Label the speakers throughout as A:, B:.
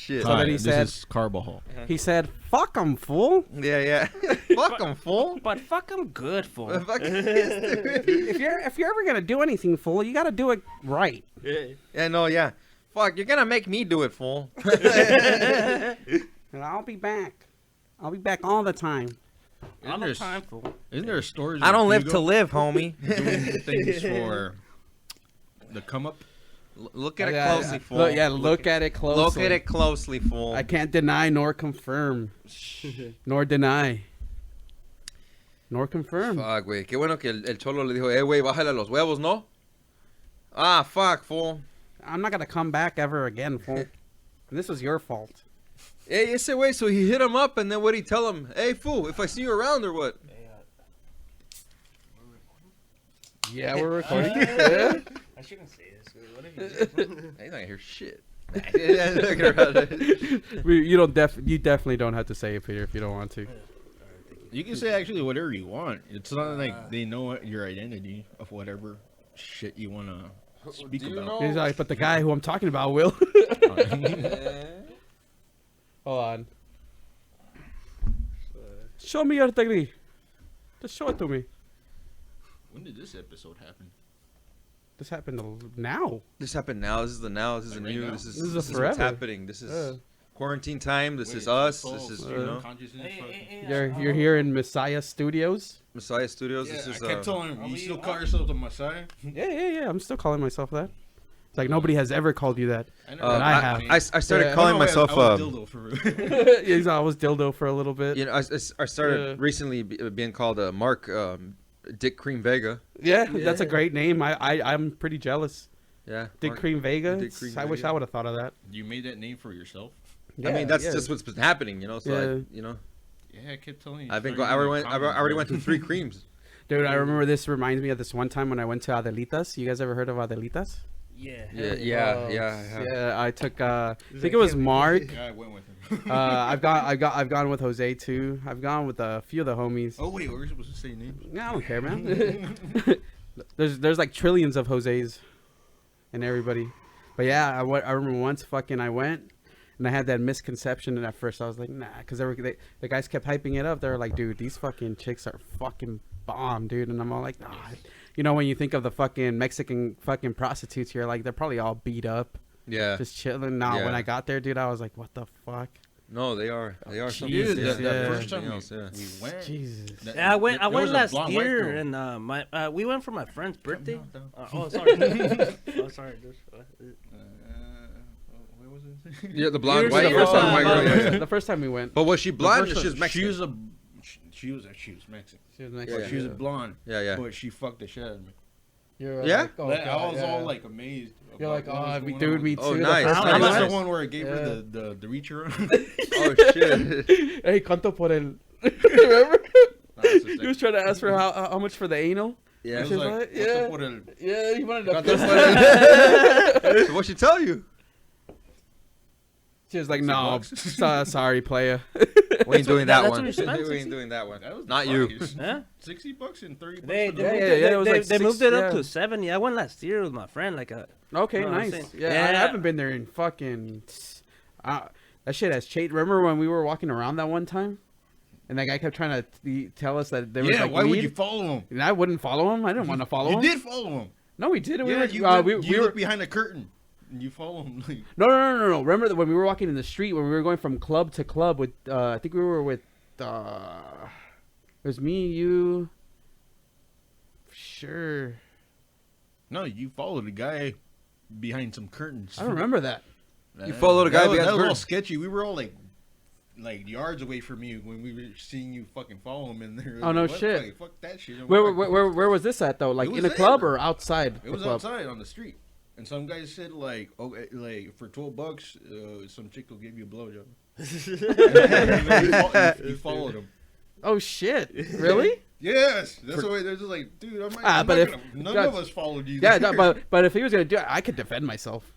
A: shit.
B: So then he said,
C: "This is Carbajal."
B: he said, "Fuck 'em, fool."
A: Yeah. Fuck him, fool.
D: But fuck, I'm good, fool.
B: If you're ever gonna do anything, fool, you gotta do it right.
A: Yeah, no, yeah. Fuck, you're gonna make me do it, fool.
B: And I'll be back. I'll be back all the time.
D: All the time, fool.
C: Isn't there a story?
A: I don't live to live, homie.
C: Doing things for the come up.
A: Look at it
B: Yeah,
A: closely, fool.
B: Look at it closely.
A: Look at it closely, fool.
B: I can't deny nor confirm. Nor deny. Nor confirm.
A: Fuck, güey. Qué bueno que el cholo le dijo, güey, bájale a los huevos, ¿no? Ah, fuck, fool.
B: I'm not gonna come back ever again, fool. And this was your fault.
A: Hey, ese güey, so he hit him up, and then what'd he tell him? Hey, fool, if I see you around or what?
B: Yeah, we're recording. Yeah.
D: I shouldn't say this. What if
A: He's not gonna hear shit.
B: You definitely don't have to say it, Peter, if you don't want to.
C: You can say actually whatever you want. It's not like they know your identity of whatever shit you want to speak
A: Do you
C: about.
A: know-
B: He's like, but the guy who I'm talking about will. Hold on. Show me your degree. Just show it to me.
C: When did this episode happen?
B: This happened now.
A: This happened now. This is the now. This is the
C: Like right
A: new.
C: now?
A: This is
B: what's
A: what's happening. This is quarantine time. This is us. This is, you know,
B: You're here in Messiah Studios.
A: Messiah Studios.
C: Yeah,
A: this is
C: I kept telling him, you still call yourself the Messiah?
B: Yeah. I'm still calling myself that. It's like nobody has ever called you that.
C: I,
B: But I have.
A: I started
B: Yeah.
A: calling myself.
C: I was dildo for real.
B: Yeah, I was dildo for a little bit.
A: You know, I started recently being called Mark Dick Cream Vega.
B: Yeah, that's a great name. I'm pretty jealous.
A: Yeah,
B: Dick
A: Mark-
B: Cream Vega.
A: Dick Cream
B: I wish
A: Vega.
B: I would have thought of that.
C: You made that name for yourself?
A: I mean, that's
B: yeah.
A: just what's been happening, you know. So
B: Yeah.
A: you know,
C: Yeah, I kept telling you.
A: I already went through 3 creams.
B: Dude, I remember this reminds me of this one time when I went to Adelitas. You guys ever heard of Adelitas?
D: Yeah.
A: Yeah. I have.
B: Yeah, I took. I think it was Mark.
C: Yeah, I went with him.
B: I've gone with Jose too. I've gone with a few of the homies.
C: Oh wait, we're supposed to say names.
B: I don't care, man. there's like trillions of Jose's and everybody. But yeah, I remember once I went and I had that misconception, and at first I was like, nah, because the guys kept hyping it up. They were like, dude, these fucking chicks are fucking bomb, dude. And I'm all like, nah. You know, when you think of the fucking Mexican fucking prostitutes here, like they're probably all beat up,
A: Yeah.
B: just chilling. Nah,
A: Yeah.
B: when I got there, dude, I was like, what the fuck?
A: No, they are. They are something.
B: Jesus,
C: Dude, the
B: yeah.
C: first time
A: Something else,
C: we went,
B: Jesus.
D: Yeah, I went. I
C: there was
D: went
C: a
D: last
C: blonde white
D: year,
C: girl.
D: and we went for my friend's birthday.
C: down.
D: Oh, sorry. Oh, sorry.
C: What was it?
A: Yeah, the blonde
D: Yours
A: white
D: is
A: girl.
D: the first time,
A: Yeah, yeah.
B: The first time we went,
A: But was she blonde or
C: The
A: she was
C: first
A: Mexican?
C: She was Mexican.
B: she was
A: Yeah,
B: Mexican.
C: She was a blonde.
A: Yeah.
C: But she fucked the shit out of me.
B: You're
A: Yeah?
B: like, oh,
C: Like, I
B: God,
C: was
B: yeah.
C: all like amazed.
B: You're
C: about
B: like,
C: what was
B: oh,
C: going
B: dude,
C: on.
B: me too.
A: Oh,
B: the
A: nice.
B: first
C: I
B: time
C: was
B: I
C: the
B: went.
C: one where I gave
B: Yeah.
C: her the reach around.
A: Oh shit.
B: Hey, ¿cuánto por el? Remember? He was trying to ask for how much for the anal.
A: Yeah.
C: I was
B: She's
C: like,
B: like,
C: "What's
B: yeah.
C: up with el-"
B: Yeah, he wanted to.
A: So what'd she tell you?
B: She was like, no, sorry, playa.
A: We ain't doing that
D: that's
A: one.
D: what you spent,
A: We
D: 60?
A: ain't doing that one.
C: That was
A: Not
C: the
A: you.
C: price.
D: Huh?
C: $60 and $30.
D: They
C: for the
D: moved
B: yeah,
D: it,
B: it was like
D: they moved
B: six-
D: it up
B: yeah.
D: to 70. I went last year with my friend.
B: Okay,
D: No, I'm
B: nice.
D: saying-
B: Yeah, I
D: Yeah.
B: haven't been there in fucking. That shit has changed. Remember when we were walking around that one time, and that guy kept trying to tell us that there was
C: Yeah,
B: like
C: why would
B: weed?
C: you follow him?
B: And I wouldn't follow him. I didn't want to follow
C: You
B: him.
C: did follow him.
B: No, we didn't.
C: Yeah,
B: We
C: you
B: were.
C: went,
B: We
C: you
B: were.
C: looked behind the curtain. And you follow him. Like,
B: No. Remember that when we were walking in the street, when we were going from club to club with, I think we were with, it was me, you, sure.
C: no, you followed the guy behind some curtains.
B: I don't remember that.
A: You followed a guy
C: That was
A: behind
C: a
A: the
C: little
A: curtain.
C: sketchy. We were all like yards away from you when we were seeing you fucking follow him in there.
B: Oh, no
C: What?
B: shit.
C: Like, fuck that shit. And
B: Where
C: we're like,
B: where was this at though? Like
C: It
B: in
C: was
B: a club
C: there.
B: or outside?
C: It
B: the
C: was
B: club?
C: outside on the street. And some guy said like, okay, like for $12, some chick will give you a blowjob. You followed him.
B: Oh shit! Really?
C: Yes, that's the way they're just like, dude. None of us followed you.
B: Yeah,
C: there.
B: but if he was gonna do it, I could defend myself.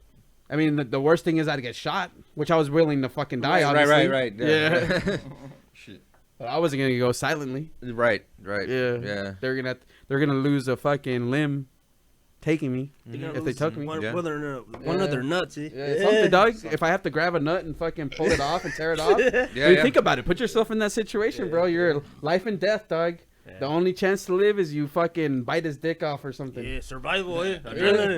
B: I mean, the worst thing is I'd get shot, which I was willing to fucking die. Obviously.
A: Right.
B: Yeah.
C: Shit.
B: But I wasn't gonna go silently.
A: Right.
B: Yeah.
A: Yeah.
B: They're gonna lose a fucking limb. taking me.
D: They're gonna
B: If they
D: lose
B: took me.
D: one,
A: Yeah.
D: one of their nuts. Eh?
B: Yeah, something, dog. If I have to grab a nut and fucking pull it off and tear it off,
A: Yeah,
B: I mean,
A: yeah.
B: think about it. Put yourself in that situation, bro. You're life and death, dog.
D: Yeah.
B: The only chance to live is you fucking bite his dick off or something.
D: Yeah, survival. Eh?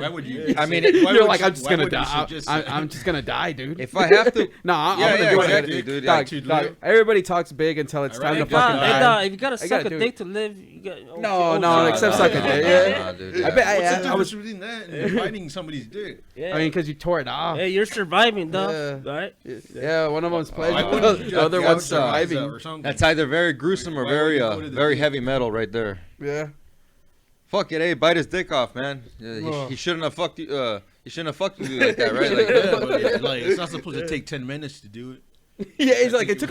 C: Why would you?
A: I mean,
C: why
B: You're
C: would
B: like,
C: you-
B: I'm just
C: why
B: gonna
C: would you
B: die.
C: suggest
B: I'm just gonna die, dude.
A: If I have to,
B: No, I'm
A: Yeah,
B: gonna
A: yeah,
B: do
A: exactly,
B: it.
A: dude.
B: Dog,
C: Dude,
B: dog,
C: live.
B: everybody talks big until it's time to
C: Alright,
B: fucking
C: hey,
B: die.
D: If you gotta
B: I
D: suck
B: gotta
D: a
B: do
D: dick
B: it.
D: to live, you got
B: No, except suck a dick, yeah.
A: dude.
B: I bet
C: What's the
B: I
C: difference
B: was.
C: between that and biting somebody's dick?
D: Yeah.
B: I mean, because you tore it off.
D: Hey, you're surviving, dog.
B: Yeah.
D: Right?
B: Yeah, one of them's
C: Why
B: pleasure,
C: wouldn't you
B: the other
C: just
B: one's
C: gouge their eyes out
B: surviving.
C: or something?
A: That's either very gruesome or
C: Why
A: very
C: would you go to the
A: very
C: dick?
A: heavy metal right there.
B: Yeah.
A: Fuck it, hey, bite his dick off, man. He shouldn't have fucked you. He shouldn't have fucked you like that, right? Like,
C: Yeah, but like, it's not supposed to take 10 minutes to do it.
B: Yeah, he's like, he took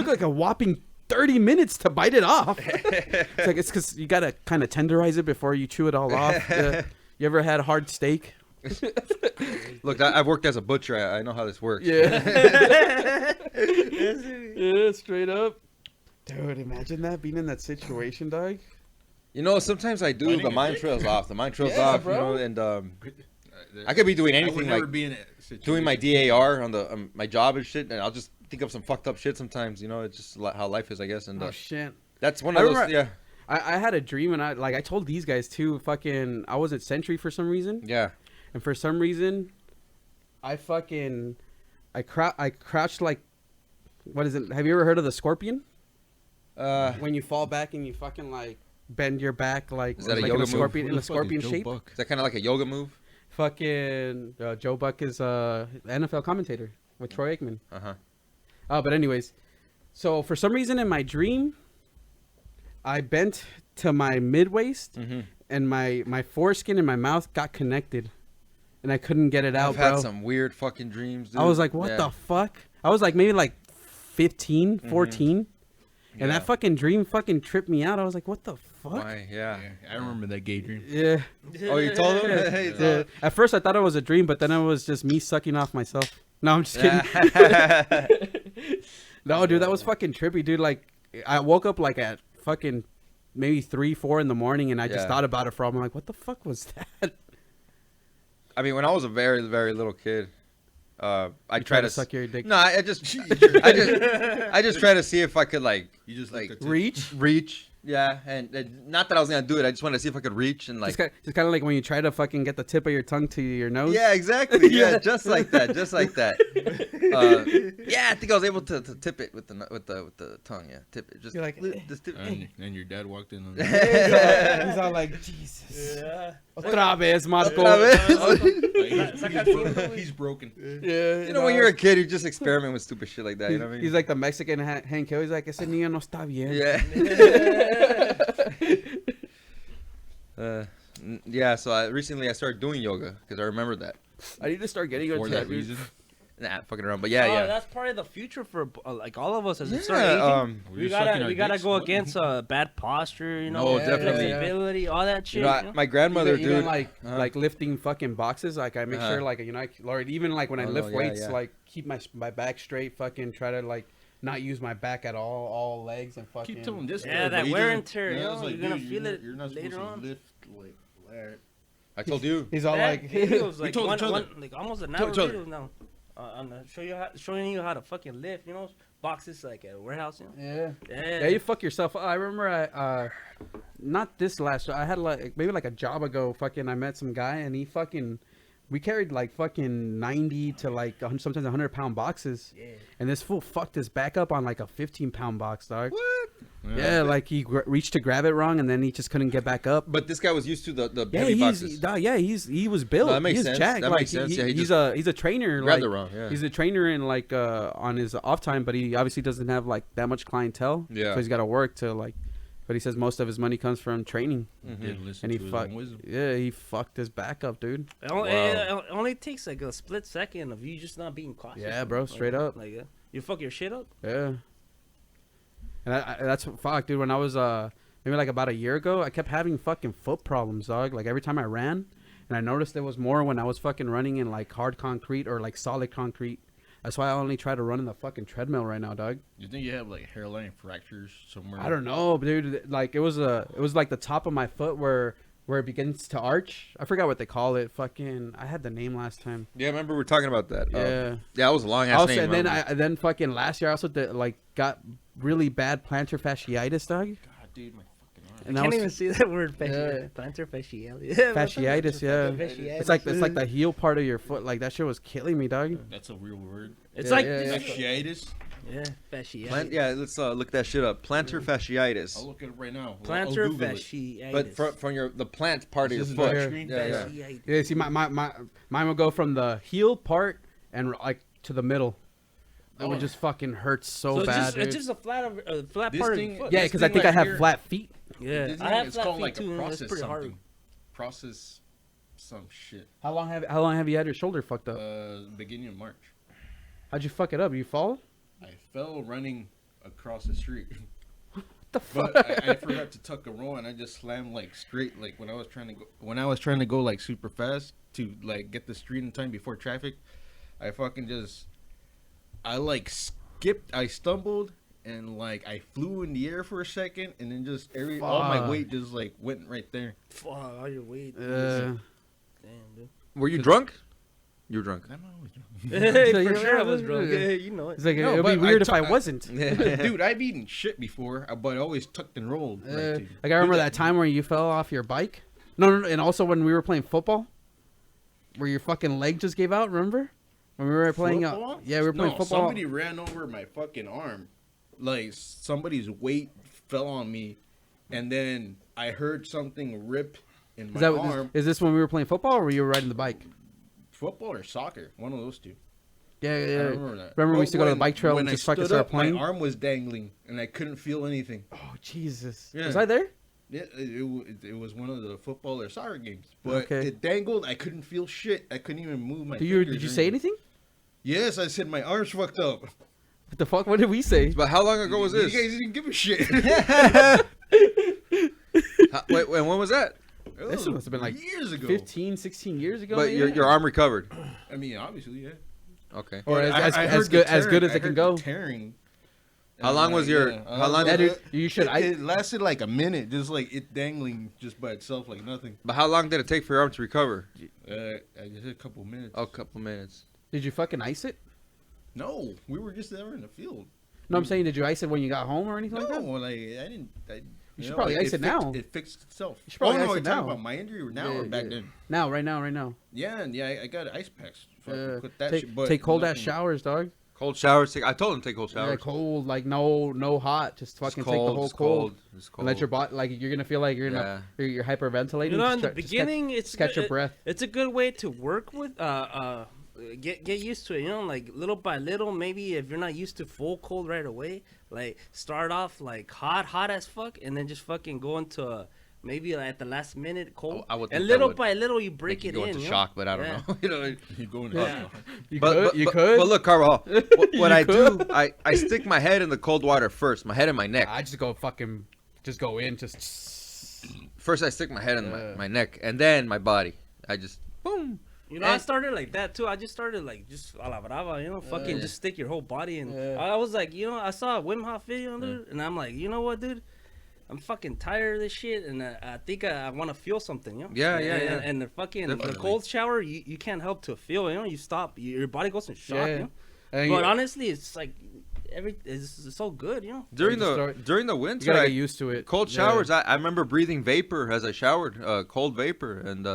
B: like a whopping 30 mints to bite it off. It's like, it's because you gotta kind of tenderize it before you chew it all off. Yeah. You ever had hard steak?
A: look, I've worked as a butcher. I know how this works.
B: Yeah. Yeah, straight up. Dude, imagine that, being in that situation, dog.
A: You know, sometimes I do.
C: Biting
A: The
C: a
A: mind
C: dick?
A: trails off. The mind trails
B: Yeah,
A: off.
B: bro.
A: You know, and I could be doing
C: I would
A: anything
C: never
A: like
C: be in a situation.
A: doing my DAR on the my job and shit, and I'll just think of some fucked up shit sometimes. You know, it's just how life is, I guess. And
B: Oh, shit.
A: that's one
B: I
A: of those.
B: remember-
A: Yeah,
B: I had a dream, and I told these guys too. Fucking, I was at Sentry for some reason,
A: yeah.
B: and for some reason, I crouched like, what is it? Have you ever heard of the scorpion? When you fall back and you fucking like bend your back like,
A: Is that a
B: like
A: yoga
B: in a
A: move?
B: scorpion
C: Who
B: in
C: the
B: a
C: fuck
B: scorpion
C: is Joe
B: shape?
C: Buck?
A: Is that kind of like a yoga move?
B: Fucking Joe Buck is NFL commentator with Troy Aikman.
A: Uh huh.
B: But anyways, so for some reason in my dream, I bent to my mid waist,
A: Mm-hmm.
B: and my foreskin and my mouth got connected, and I couldn't get it out,
A: I've
B: bro.
A: had some weird fucking dreams. Dude.
B: I was like, what
A: Yeah.
B: the fuck? I was like maybe like 15, 14. And
A: Yeah.
B: that fucking dream fucking tripped me out. I was like, what the fuck?
A: Why? Yeah.
C: Yeah, I remember that gay dream.
B: Yeah.
A: Oh, you told him?
B: Yeah.
A: Hey,
B: Yeah. At first I thought it was a dream, but then it was just me sucking off myself. No, I'm just kidding. No, dude, that was fucking trippy, dude. Like, I woke up like at fucking maybe 3, 4 in the morning, and I just
A: Yeah.
B: thought about it for a while. I'm like, what the fuck was that?
A: I mean, when I was a very, very little kid, I
B: You
A: tried to
B: suck your dick.
A: No, I just I just try to see if I could like
C: You just
A: like
C: looked at
B: Reach?
A: Yeah, and not that I was gonna do it. I just wanted to see if I could reach and like.
B: It's kind of like when you try to fucking get the tip of your tongue to your nose.
A: Yeah, exactly. Yeah,
B: Yeah.
A: just like that. Just like that. Yeah, I think I was able to tip it with the tongue. Yeah, tip it. Just
B: You're like,
A: just tip.
C: And your dad walked in. On
B: He's all like, Jesus.
D: Yeah.
B: Otra vez, Marco.
C: He's broken.
B: Yeah,
A: You know, when you're a kid, you just experiment with stupid shit like that. You know what I mean?
B: He's like the Mexican Hank Hill. He's like, ese niño no está bien.
A: Yeah. Yeah. So recently I started doing yoga because I remembered that.
B: I need to start getting
C: For
B: into
C: that
B: that dude.
C: reason.
A: Nah, fucking around. But yeah.
D: That's part of the future for like all of us as we start
A: Yeah.
D: aging.
C: We're
D: We
C: just sucking
D: gotta
C: our
D: we gotta
C: dicks.
D: go
C: What?
D: against bad posture, you know,
A: No, definitely.
D: flexibility, all that shit.
A: You know, my grandmother,
B: even
A: dude.
B: like
A: Uh-huh.
B: like lifting fucking boxes. Like I make
A: Uh-huh.
B: sure, like, you know, Lord, even like when I
A: Oh,
B: lift
A: no, yeah,
B: weights,
A: yeah.
B: like keep my back straight. Fucking try to like not use my back at all legs and fucking.
C: Keep telling this.
D: Yeah,
C: guy,
D: that
C: but he
D: wear
C: doesn't-
D: and tear,
C: Yeah,
D: you
C: I was
D: know,
C: like,
D: you're gonna
C: dude,
D: feel it
C: You're not
D: later
C: supposed
D: on.
C: to lift like that.
A: I told you.
B: He's all like,
D: It was like
C: told each other.
D: like almost an
C: Told
D: hour
C: each other.
D: video now. Showing you how to fucking lift, you know, boxes like at a warehouse, you know.
B: yeah.
D: Yeah,
B: You fuck yourself up. I remember I not this last. I had like maybe like a job ago. Fucking, I met some guy and he fucking. We carried like fucking 90 to like sometimes 100-pound boxes.
D: Yeah.
B: And this fool fucked his back up on like a 15-pound box, dog.
A: What?
B: Yeah, like he reached to grab it wrong and then he just couldn't get back up.
A: But this guy was used to the
B: Yeah,
A: heavy boxes.
B: he was built.
A: No, that makes
B: He's
A: sense.
B: jacked.
A: That
B: Like,
A: makes sense. Yeah, he
B: he's
A: just
B: a trainer.
A: Grabbed
B: Like,
A: it wrong. Yeah.
B: he's a trainer in like on his off time, but he obviously doesn't have like that much clientele.
A: Yeah.
B: So he's got to work to like. But he says most of his money comes from training,
C: Did listen
B: and he
C: to his
B: fucked.
C: own wisdom.
B: Yeah, he fucked his back up, dude.
D: It only takes like a split second of you just not being cautious.
B: Yeah, bro, straight up.
D: Like you fuck your shit up.
B: Yeah. And that's fuck, dude. When I was maybe like about a year ago, I kept having fucking foot problems, dog. Like every time I ran, and I noticed there was more when I was fucking running in like hard concrete or like solid concrete. That's why I only try to run in the fucking treadmill right now, dog.
C: You think you have like hairline fractures somewhere?
B: I don't know, dude. Like it was like the top of my foot where where it begins to arch. I forgot what they call it. Fucking, I had the name last time.
A: Yeah, I remember we were talking about that.
B: Yeah.
A: Yeah, it was a long ass
B: Also,
A: name.
B: and then
A: remember?
B: then fucking last year I also got really bad plantar fasciitis, dog.
C: God, dude, my fucking arm.
B: And
D: I
B: I
D: can't
B: was
D: even see that word.
B: Yeah.
D: Plantar fasciitis.
B: fasciitis, yeah.
D: Fasciitis.
B: It's like the heel part of your foot. Like that shit was killing me, dog.
C: That's a real word.
D: It's
B: Yeah,
D: like
B: yeah, yeah.
C: Fasciitis.
D: yeah, fasciitis.
A: Yeah, let's look that shit up. Plantar fasciitis.
C: I'll look at it right now. I'll
D: Plantar
C: Google it.
D: fasciitis.
A: But from the plant part of your
C: This is
A: foot.
C: right screen?
A: Yeah, yeah.
D: Fasciitis.
B: Yeah, see, mine would go from the heel part and like to the middle. It would just fucking hurt so
D: it's
B: bad,
D: just,
B: dude.
D: it's just a flat
C: This
D: part of
C: thing-
D: your foot.
B: Yeah,
C: this
B: because I
C: thing
B: think I
C: right
B: have
C: here-
B: flat feet.
D: Yeah,
C: This
D: I
C: thing,
D: have
C: it's
D: flat
C: called
D: feet
C: like
D: too.
C: a
D: And that's
C: process
D: pretty
C: something.
D: hard.
C: Process some shit.
B: How long have you had your shoulder fucked up?
C: Beginning of March.
B: How'd you fuck it up? You fall?
C: I fell running across the street.
B: What the fuck?
C: But I forgot to tuck a roll, and I just slammed like straight. Like when I was trying to go like super fast to like get the street in time before traffic, I fucking just I like skipped. I stumbled and like I flew in the air for a second, and then just all my
B: Fuck.
C: weight just like went right there.
D: Fuck, all your weight.
B: Uh,
D: Damn, dude.
A: Were you drunk? You were drunk.
C: I'm always drunk.
D: Hey,
B: So
D: for
B: you're-
D: sure I was drunk. Yeah, you know it.
B: it's like
C: No,
B: it'd be
C: but
B: weird
C: I
B: if I
C: took-
B: wasn't.
C: Dude, I've eaten shit before, but I always tucked and rolled.
B: Like I remember that time where you fell off your bike. No, and also when we were playing football, where your fucking leg just gave out. Remember when we were playing?
C: Football?
B: Yeah, we were playing
C: No,
B: football.
C: Somebody ran over my fucking arm. Like somebody's weight fell on me, and then I heard something rip in my arm.
B: Is this when we were playing football or were you riding the bike?
C: Football or soccer? One of those two.
B: Yeah,
C: I
B: yeah.
C: remember that.
B: Remember we
C: But
B: used to go to the bike trail and
C: when I
B: just fucking
C: stood
B: start
C: up,
B: playing?
C: My arm was dangling, and I couldn't feel anything.
B: Oh Jesus!
C: Yeah.
B: Was I there?
C: Yeah, it was one of the football or soccer games, but
B: Okay.
C: it dangled. I couldn't feel shit. I couldn't even move my.
B: Did
C: fingers
B: you
C: or
B: say anything?
C: Yes, I said my arm's fucked up.
B: What the fuck? What did we say?
A: But how long ago was
C: You
A: this?
C: guys didn't give a shit.
A: Wait, when was that?
B: This must have been like
C: years ago.
B: 15, 16 years ago.
A: But
B: maybe?
A: your arm recovered.
C: I mean, obviously, yeah.
A: Okay.
B: Or
C: But
B: as
C: heard
B: good
C: the
B: as good
C: tearing.
B: as
C: I
B: it can
C: heard
B: go.
C: the Tearing.
A: How long was your? How long?
B: Yeah, dude, you should.
C: It lasted like a minute, just like it dangling just by itself, like nothing.
A: But how long did it take for your arm to recover?
C: I just a couple minutes.
A: Oh, a couple minutes.
B: Did you fucking ice it?
C: No, we were just there in the field.
B: No, I'm saying, did you ice it when you got home or anything like
C: No,
B: that?
C: like I didn't.
B: You should probably ice it now.
C: It fixed itself.
B: You should probably
C: no,
B: ice
C: you're
B: it
C: talking
B: now.
C: about my injury now
B: Yeah,
C: or back
B: yeah.
C: then?
B: Now, right now.
C: Yeah, and yeah, I got ice packs. Fucking put that
B: Take,
C: shit, but
B: take cold ass
C: nothing-
B: showers, dog.
A: Cold showers. I told him to take cold showers.
B: Yeah, cold, like no hot. Just fucking
A: It's
B: take the whole
A: it's
B: cold.
A: It's
B: And
A: cold.
B: let your body, like you're gonna feel like you're hyperventilating.
D: You know, in
B: Just
D: the
B: try- just
D: beginning, it's
B: catch
D: good-
B: your breath.
D: It's a good way to work with. Get used to it. You know, like little by little. Maybe if you're not used to full cold right away, like start off like hot as fuck, and then just fucking go into maybe like, at the last minute cold.
A: I would think
D: and
A: that
D: little
A: would
D: by little, you break
A: Make you
D: it
A: go
D: in.
A: into
D: you know?
A: shock, but I don't
D: Yeah.
A: know. You know.
C: You go in
D: Yeah.
B: You
A: But,
B: could.
A: but, But look, Carl, what I do,
B: could.
A: I stick my head in the cold water first, my head and my neck.
B: I just go in, just.
A: First, I stick my head in my neck, and then my body. I just boom.
D: You know, I started like that too. I just started like just a la brava, you know, fucking just stick your whole body in.
B: Yeah.
D: I was like, you know, I saw a Wim Hof video, dude, and I'm like, you know what, dude? I'm fucking tired of this shit, and I think I want to feel something, you know?
A: Yeah,
D: and,
A: yeah, yeah.
D: And the fucking the
A: Definitely.
D: cold shower, you can't help to feel, you know? You stop, your body goes in shock,
B: Yeah.
D: you know?
B: And
D: But
B: you,
D: honestly, it's like it's so good, you know?
A: During
B: just
A: the
B: start-
A: during the
B: you
A: winter,
B: gotta
A: I-
B: get used to it.
A: cold
B: Yeah.
A: showers. I remember breathing vapor as I showered, cold vapor, and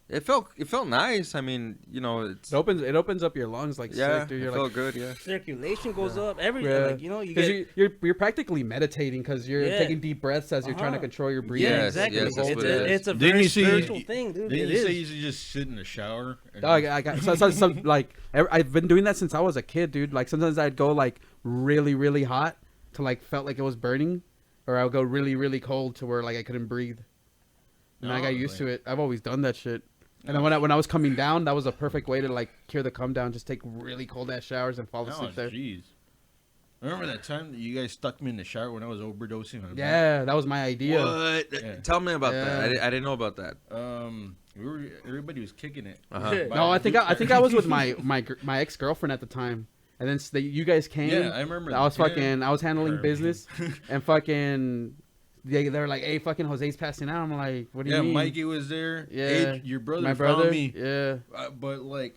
A: it felt nice. I mean, you know, it's
B: It opens up your lungs like
A: yeah,
B: sick, dude.
A: it
B: You're
A: felt
B: like,
A: good. Yeah.
D: Circulation goes up, everything,
B: Yeah.
D: like, you know, you
B: because
D: get...
B: you're practically meditating because you're
D: Yeah.
B: taking deep breaths as you're trying to
D: Uh-huh.
B: control your breathing.
D: Yeah,
A: Yes,
D: exactly.
A: yes, that's
D: it's,
A: what it is.
D: it's a
C: Didn't
D: very
C: you see-
D: spiritual thing, dude.
C: Didn't
D: It
C: you
D: is.
C: say you should just sit in the shower? And
B: Dog, I got some like I've been doing that since I was a kid, dude. Like sometimes I'd go like really, really hot to like felt like it was burning, or I would go really, really cold to where like I couldn't breathe. And I got used to it. I've always done that shit. And then when I was coming down, that was a perfect way to like cure the come down. Just take really cold ass showers and fall asleep there.
C: Jeez. Remember that time that you guys stuck me in the shower when I was overdosing on
B: Yeah, that was my idea.
A: What?
C: Yeah.
A: Tell me about that.
B: Yeah.
A: I didn't know about that.
C: everybody was kicking it.
A: Uh-huh.
D: Yeah.
B: No, I think I was with my ex girlfriend at the time, and then you guys came.
C: Yeah, I remember.
B: I was
C: Yeah.
B: fucking. I was handling
C: Or-
B: business, and fucking they're like, hey, fucking Jose's passing out. I'm like, what do you mean?
C: Mikey was there.
B: Yeah.
C: Hey, your brother
B: My
C: found
B: brother.
C: me.
B: Yeah.
C: But like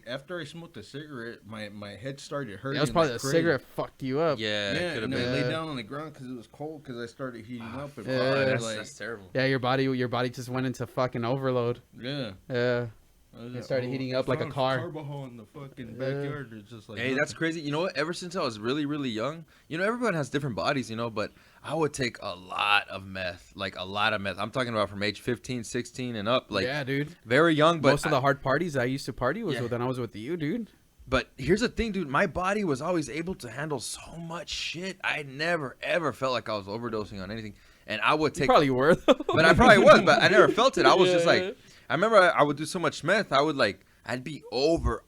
C: after I smoked a cigarette, my head started hurting.
B: That was probably
C: like
B: the
C: crazy.
B: cigarette fucked you up.
A: Yeah,
C: Yeah,
A: it could have
C: and I
A: been.
C: lay down on the ground because it was cold because I started heating up. And
B: Yeah.
A: That's terrible.
B: Yeah, your body just went into fucking overload.
C: yeah.
B: Yeah. It started heating up like a car.
C: Carbajal in the fucking backyard. It's just like
A: Hey, that's crazy. You know what? Ever since I was really, really young, everyone has different bodies, but I would take a lot of meth, like a lot of meth. I'm talking about from age 15, 16 and up, like
B: yeah, dude.
A: very young. But
B: Most of the hard parties I used to party was
A: Yeah.
B: when I was with you, dude.
A: But here's the thing, dude. My body was always able to handle so much shit. I never, ever felt like I was overdosing on anything. And I would
B: You
A: take...
B: probably were, though.
A: But I probably was, but I never felt it. I was just
B: Yeah.
A: like... I remember I would do so much meth, I'd be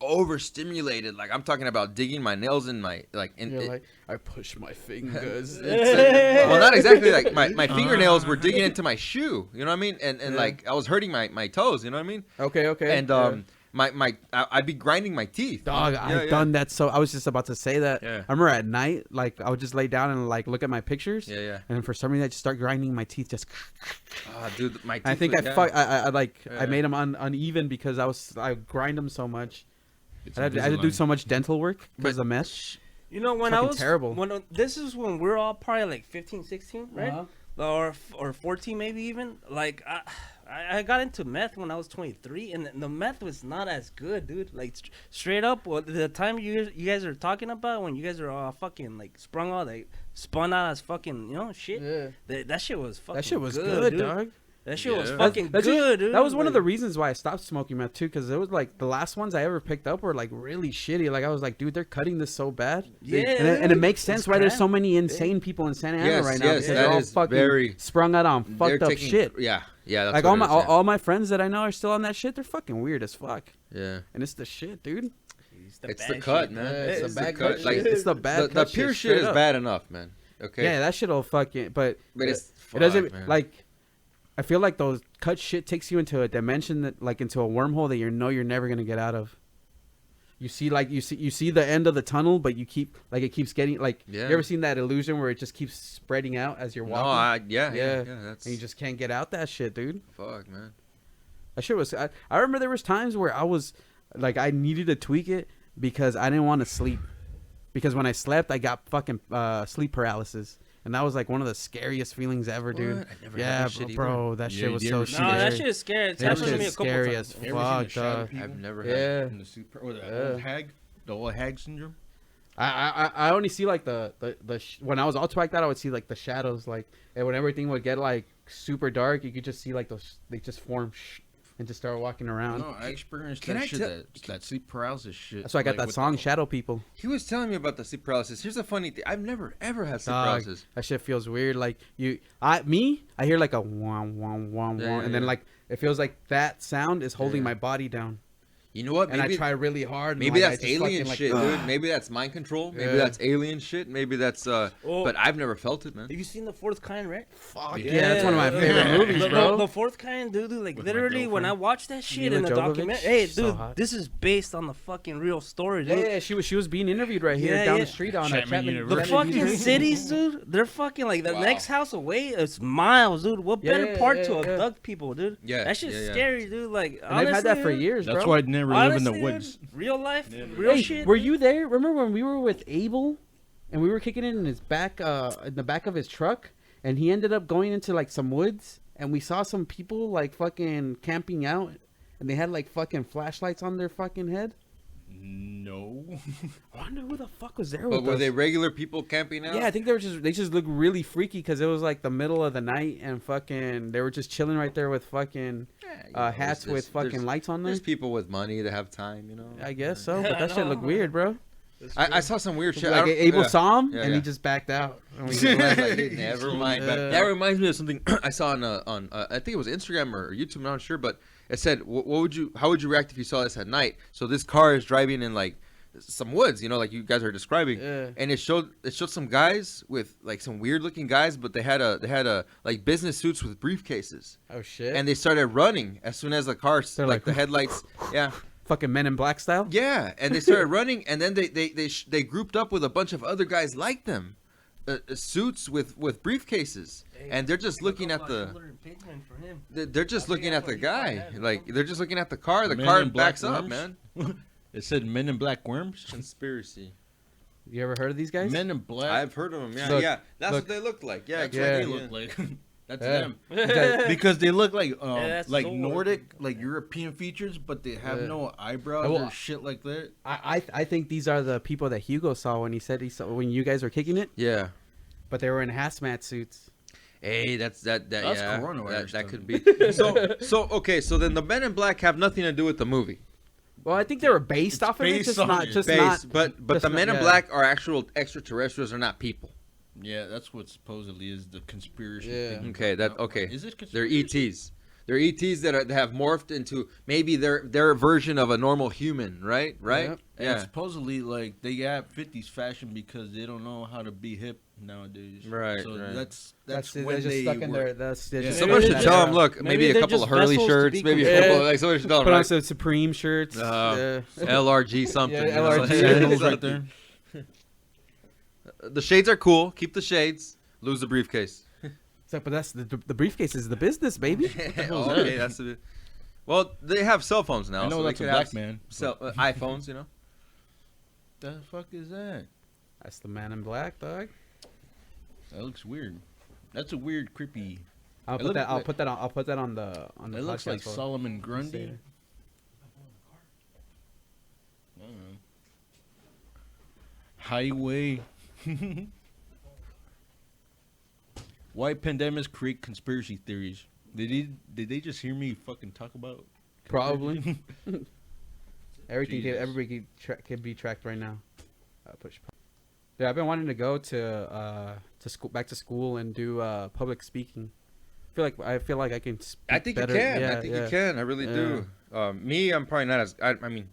A: overstimulated. Like, I'm talking about digging my nails in my...
B: You're like, I push my fingers.
A: Well, not exactly. Like, my fingernails were digging into my shoe. You know what I mean? And
B: Yeah.
A: like, I was hurting my toes. You know what I mean?
B: Okay.
A: And
B: yeah.
A: I'd be grinding my teeth.
B: Dog,
A: Yeah,
B: I've
A: yeah.
B: done that. So I was just about to say that.
A: Yeah.
B: I remember at night, like I would just lay down and like look at my pictures.
A: Yeah.
B: And for some reason, I just start grinding my teeth. Just.
A: Dude, my teeth
B: I think
A: was-
B: I
A: Yeah.
B: made them uneven because I grind them so much.
C: It's
B: I had to do so much dental work because of mess.
D: You know, when I
B: Fucking
D: was
B: terrible.
D: this is when we're all probably like 15, 16, right?
B: Uh-huh.
D: Or 14 maybe even. Like I got into meth when I was 23, and the meth was not as good, dude. Like straight up, the time you guys are talking about when you guys are all fucking like sprung out, like spun out as fucking shit.
B: Yeah.
D: That shit was fucking.
B: That shit was good,
D: dude.
B: dog.
D: That shit was
A: Yeah.
D: fucking
B: That's
D: good, dude.
B: That was one of
D: Like,
B: the reasons why I stopped smoking meth too, because it was like the last ones I ever picked up were like really shitty. Like I was like, dude, they're cutting this so bad.
D: Yeah,
B: and it makes sense
D: it's
B: why there's so
D: crap.
B: many insane people in Santa Ana
A: Yes,
B: right now
A: yes,
B: because
A: that
B: they're all
A: is
B: fucking
A: very-
B: sprung out on
A: They're
B: fucked up
A: taking-
B: shit.
A: Yeah. That's
B: Like
A: what it is, yeah.
B: all my friends that I know are still on that shit. They're fucking weird as fuck,
A: Yeah.
B: and it's the shit, dude.
A: It's
D: bad
A: the cut,
D: shit.
A: man.
B: Yeah,
A: It's the
B: bad
A: cut.
B: cut
A: Like,
B: shit. It's the bad
A: the
B: cut
A: pure shit
B: straight
A: is
B: up.
A: bad enough, man. Okay.
B: Yeah, that shit'll fucking. But
A: it's
B: it doesn't
A: fuck, man.
B: like. I feel like those cut shit takes you into a dimension that, like, into a wormhole that you're never gonna get out of. You see the end of the tunnel, but it keeps getting like.
A: Yeah.
B: You ever seen that illusion where it just keeps spreading out as you're
A: No,
B: walking?
A: yeah.
B: And
A: That's
B: you just can't get out that shit, dude.
A: fuck, man.
B: That shit was. I remember there was times where I was like, I needed to tweak it because I didn't want to sleep. Because when I slept, I got fucking sleep paralysis. And that was like one of the scariest feelings ever, dude.
A: What? I never had
B: Yeah,
A: that shit
B: bro, that
C: Yeah,
B: shit was
C: you
B: so
C: ever
B: scary.
C: seen
D: No, that shit is scary. It's
B: That
D: happened to me a
B: shit's
D: couple
B: scary
D: times.
B: as
C: You ever seen the
B: fuck,
C: shadow
B: dog.
C: people?
A: I've never
B: Yeah.
A: had.
C: And the super, or the
B: Yeah.
C: old hag, the old hag syndrome.
B: I only see like the when I was all like that, I would see like the shadows, like, and when everything would get like super dark, you could just see like those, they just form and just start walking around.
C: No, I experienced
A: Can
C: that
A: I
C: shit,
A: tell-
C: that sleep paralysis shit.
B: That's why I got
C: like,
B: that
C: with
B: song,
C: the-
B: Shadow People.
A: He was telling me about the sleep paralysis. Here's a funny thing. I've never ever had sleep
B: Dog,
A: paralysis.
B: that shit feels weird. Like I hear like a wah wah wah
A: Yeah,
B: wah, and then
A: yeah.
B: like it feels like that sound is holding
A: Yeah.
B: my body down,
A: You know what?
B: and I try really hard. And
A: Maybe
B: like, I
A: that's
B: just
A: alien
B: fucking,
A: shit,
B: like,
A: dude. Maybe that's mind control. Maybe
B: Yeah.
A: that's alien shit. Maybe that's
D: Oh.
A: But I've never felt it, man.
D: Have you seen The Fourth Kind, right?
B: Fuck yeah, that's one of my favorite
C: Yeah.
B: movies,
D: the,
B: bro.
D: The Fourth Kind, dude, like
C: With my
D: literally when I
C: girlfriend.
D: watched that shit
B: Mila
D: in the
B: Jovovich,
D: documentary, hey,
B: so
D: dude,
B: hot.
D: this is based on the fucking real story, dude.
B: Yeah, she was being interviewed right here
D: Yeah,
B: down
D: yeah.
B: the street on
C: Chapman
B: Chapman
C: University.
D: The
B: Chapman
D: fucking
B: University.
D: cities, dude, they're fucking like the
C: Wow.
D: next house away is miles, dude. What
B: Yeah,
D: better part to
B: yeah, yeah.
D: abduct people, dude?
A: Yeah,
D: That shit's
A: yeah, yeah.
D: scary, dude. Like,
B: And they've had that for
D: honestly,
B: years,
C: That's
B: bro.
C: why I'd never live in the
D: honestly,
C: woods.
D: dude, real life,
C: Never.
D: real
B: Hey,
D: shit.
B: were you there? Remember when we were with Abel, and we were kicking it in his back, in the back of his truck, and he ended up going into like some woods, and we saw some people like fucking camping out, and they had like fucking flashlights on their fucking head.
C: No.
B: I wonder who the fuck was there
A: But
B: with
A: were
B: us.
A: they regular people camping out?
B: Yeah, I think they just looked really freaky because it was like the middle of the night, and fucking they were just chilling right there with fucking
A: Yeah, you know,
B: hats
A: there's-
B: with fucking
A: there's-
B: lights on there.
A: There's people with money that have time, you know.
B: I guess so, but
D: I
B: that shit
D: know.
B: looked weird, bro.
A: I saw some weird shit. I
B: Like
A: don't-
B: Abel
A: yeah.
B: saw him,
A: Yeah,
B: and
A: yeah.
B: he just backed out. And we just
A: Like,
B: left.
A: never mind.
B: Yeah.
A: That reminds me of something I saw on I think it was Instagram or YouTube. I'm not sure, but it said, how would you react if you saw this at night? So this car is driving in like some woods, you know, like you guys are describing,
B: Yeah.
A: and it showed some guys with like some weird looking guys, but they had a like business suits with briefcases,
B: Oh shit!
A: and they started running as soon as the car,
B: They're
A: like
B: like-
A: the headlights, yeah.
B: Fucking Men in Black style.
A: Yeah, and they started running, and then they grouped up with a bunch of other guys like them. suits with briefcases, and they're just looking at the. They're just looking at the guy. Like they're just looking at the car. The
C: Men
A: car
C: in Black
A: backs up,
C: Worms?
A: man.
C: It said Men in Black Worms.
A: Conspiracy.
B: You ever heard of these guys?
C: Men in Black.
A: I've heard of them. Yeah,
B: Look,
A: yeah. That's
B: look.
A: what they look like. Yeah,
C: That's
A: exactly.
C: what they look like. That's
B: Yeah.
C: them.
B: That-
C: Because they look like
D: that's
C: like
D: so
C: Nordic, like European features, but they have
B: Yeah.
C: no eyebrows
B: Well,
C: or shit like that.
B: I think these are the people that Hugo saw when he said he saw when you guys were kicking it,
A: Yeah.
B: but they were in hazmat suits.
A: Hey, that's
C: That's
A: yeah.
C: coronavirus
A: That
C: stuff.
A: could be. So okay. So then the Men in Black have nothing to do with the movie.
B: Well, I think they were based
C: It's
B: off of it,
C: based
B: just
C: on
B: not
C: it.
B: just
A: Base,
B: not.
A: but
B: just
A: the
B: not-
A: Men in
B: yeah.
A: Black are actual extraterrestrials. They're not people.
C: Yeah, that's what supposedly is the conspiracy.
B: Yeah.
C: thing.
A: Okay, okay.
C: Is it
A: They're
C: conspiracy?
A: ETs. They're ETs that have morphed into maybe their version of a normal human, right? Right?
B: Yep.
C: And
A: Yeah.
C: supposedly, like they got 50s fashion because they don't know how to be hip nowadays.
A: right.
C: So
A: right.
C: that's
B: They're
C: when
B: just
C: they
B: stuck in
C: were.
B: there. That's they're
C: Yeah.
B: just
A: Someone
D: Maybe
A: should
D: they're
A: tell
D: just-
A: them, look,
D: maybe
A: maybe a
D: they're
A: couple
D: just
A: of Hurley
D: vessels to
A: shirts,
D: be
A: maybe a
B: confused.
A: couple. Like someone should tell
B: put
A: them,
B: on
A: right?
B: some Supreme shirts.
A: LRG something.
B: Yeah,
A: you know?
B: LRG.
C: Sandals right there.
A: The shades are cool. Keep the shades. Lose the briefcase.
B: So, but that's the briefcase is the business, baby.
A: Oh, okay, that's the. Well, they have cell phones now.
C: I know
A: so
C: that's
A: they
C: a
A: could
C: black
A: have
C: man.
A: iPhones, you know.
C: The fuck is that?
B: That's the Man in Black, dog.
C: That looks weird. That's a weird, creepy.
B: I'll
C: It
B: put
C: look
B: that. I'll
C: like-
B: put that on. I'll put that on the
C: It looks
B: podcast
C: like
B: for-
C: Solomon
B: see
C: Grundy.
B: it.
C: I don't know. Highway. Why pandemics create conspiracy theories? Did they just hear me fucking talk about?
B: Probably. Everything
C: Jesus.
B: everybody can be tracked right now. Push. Yeah, I've been wanting to go to school, back to school, and do public speaking. I feel like I can. Speak
A: I think
B: better.
A: you can.
B: Yeah,
A: I think
B: yeah.
A: you can. I really do. Me, I'm probably not as. I mean,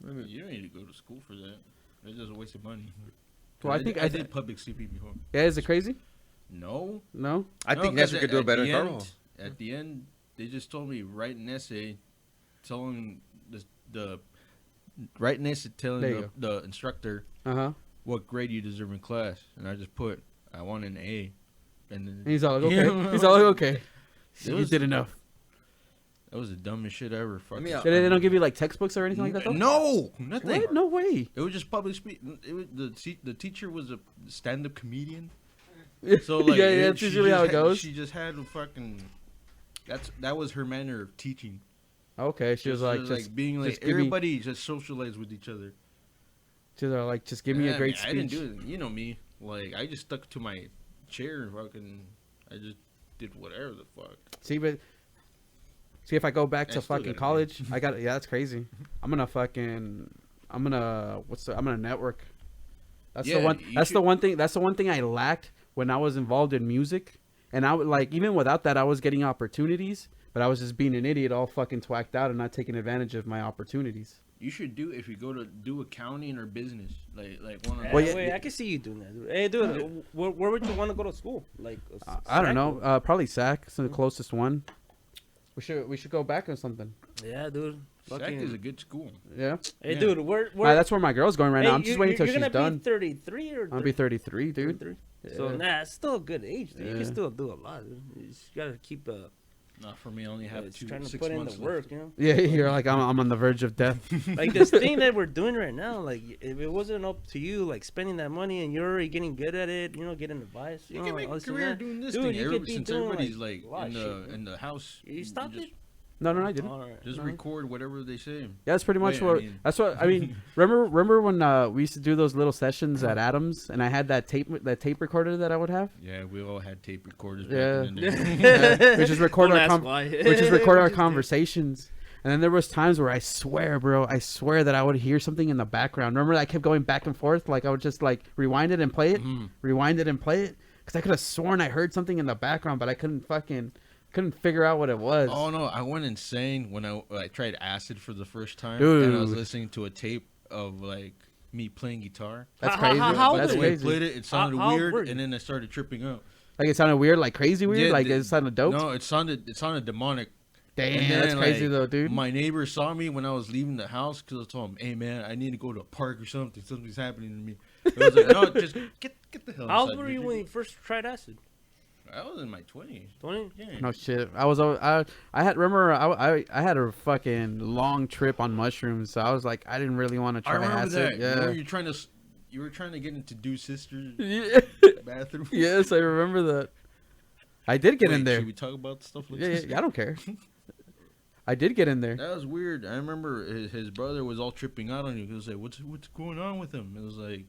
C: You don't need to go to school for that. It's just a waste of money.
B: Well, I think
C: I did public CP before.
B: Yeah, is it crazy?
C: No.
B: No.
A: I
C: No,
A: think
C: 'cause
A: Nestor could do it
C: at
A: better
C: the
A: than
C: end-
A: Carvajal.
C: At the end, they just told me write an essay, telling write an essay telling
B: There you
C: the instructor
B: Uh huh.
C: what grade you deserve in class, and I just put I want an A, and then
B: He's all like, okay.
C: Yeah.
B: He's all like, okay.
C: It
B: You
C: was-
B: did enough.
C: that was the dumbest shit I ever fucking.
A: mean,
B: They don't give you like textbooks or anything like that, though.
C: No, nothing.
B: What? No way.
C: It was just public speak. It was the teacher was a stand-up comedian.
B: So
C: So like,
B: yeah,
C: it-
B: that's
C: she
B: usually
C: just
B: how it
C: had-
B: goes.
C: She just had a fucking. That was her manner of teaching.
B: Okay, she was like, just
C: being like
B: just give me-
C: everybody just socialize with each other.
B: she was like, just give me a
C: I
B: great
C: mean, I didn't
B: speech.
C: do it. You know me. Like I just stuck to my chair and fucking. I just did whatever the fuck.
B: See, if I go back
C: I
B: to
C: still
B: fucking
C: gotta
B: college, I got yeah, that's crazy. I'm gonna network. That's the
C: Yeah,
B: one.
C: you
B: That's the
C: should-
B: one thing. That's the one thing I lacked when I was involved in music, and I would like even without that, I was getting opportunities, but I was just being an idiot, all fucking twacked out, and not taking advantage of my opportunities.
C: You should do if you go to do accounting or business, like one of
D: Yeah,
B: Well, yeah,
D: wait, I can see you doing that. Dude. Hey, dude, where would you want to go to school? Like,
B: I don't
D: SAC
B: know.
D: or-
B: Probably SAC. It's the closest one. We should go back or something.
D: Yeah, dude.
C: SAC
D: Fucking-
C: is a good school.
B: Yeah.
D: Hey,
C: Yeah.
D: dude,
B: That's where my girl's going right now. I'm just waiting until
D: you're
B: she's
D: gonna
B: done.
D: Be 33 or
B: I'm gonna be 33, dude.
D: 33? So
B: Yeah.
D: nah, it's still a good age. Dude. You
B: Yeah.
D: can still do a lot. Dude. You just gotta keep
C: Not for me. I only have
D: trying to
C: 6
D: put in
C: months
D: the
C: left.
D: work. You know,
B: Yeah, you're like I'm on the verge of death.
D: like this thing that we're doing right now. Like, if it wasn't up to you, like spending that money, and you're already getting good at it, you know, getting advice.
C: You
D: know,
C: can make
D: all
C: a
D: this and
C: career
D: that.
C: doing this
D: Dude,
C: thing.
D: you could be
C: Since
D: doing,
C: everybody's
D: like,
C: like
D: a lot
C: in
D: of
C: the
D: shit,
C: in the house.
D: You stopped
C: just,
D: it?
B: No, I didn't.
D: All right.
C: Just
B: No.
C: record whatever they say.
B: Yeah, that's pretty much
C: Wait, I
B: what.
C: mean-
B: That's what I mean. Remember when we used to do those little sessions at Adams, and I had that tape recorder that I would have.
C: Yeah, we all had tape recorders.
B: Yeah.
C: Back in the day.
B: Yeah, we just record
D: Don't
B: our
D: ask why.
B: we just record our
D: We just do.
B: conversations. And then there was times where I swear that I would hear something in the background. Remember, I kept going back and forth. Like I would just like rewind it and play it, rewind it and play it, because I could have sworn I heard something in the background, but I couldn't figure out what it was.
C: Oh no, I went insane when I tried acid for the first time, and I was
B: Dude.
C: listening to a tape of like me playing guitar.
B: That's
D: How-
B: crazy.
D: how old
B: That's
C: the
D: were
C: way I
B: crazy.
C: played it, it sounded
D: how
C: weird,
D: were you?
C: and then I started tripping out.
B: Like it sounded weird, like crazy weird.
C: Yeah,
B: Like it sounded dope.
C: No, it sounded demonic.
B: Damn,
C: And
B: that's
C: then,
B: crazy
C: like,
B: though, dude.
C: My neighbor saw me when I was leaving the house because I told him, "Hey man, I need to go to a park or something. Something's happening to me." I was like, "No, just get the hell
D: How
C: inside
D: old were you
C: dude.
D: when you first tried acid?
C: I was in my 20s.
D: 20?
C: Yeah.
B: No shit. I had a fucking long trip on mushrooms, so I was like, I didn't really want to
C: I
B: try
C: remember
B: acid.
C: that.
B: Yeah.
C: Remember you were trying to get into Deuce Sister's
B: Yeah.
C: bathroom.
B: Yes, I remember that. I did get in there.
C: Should we talk about stuff like
B: Yeah,
C: this?
B: yeah, I don't care. I did get in there.
C: That was weird. I remember his brother was all tripping out on you. He was like, "What's going on with him?" It was like,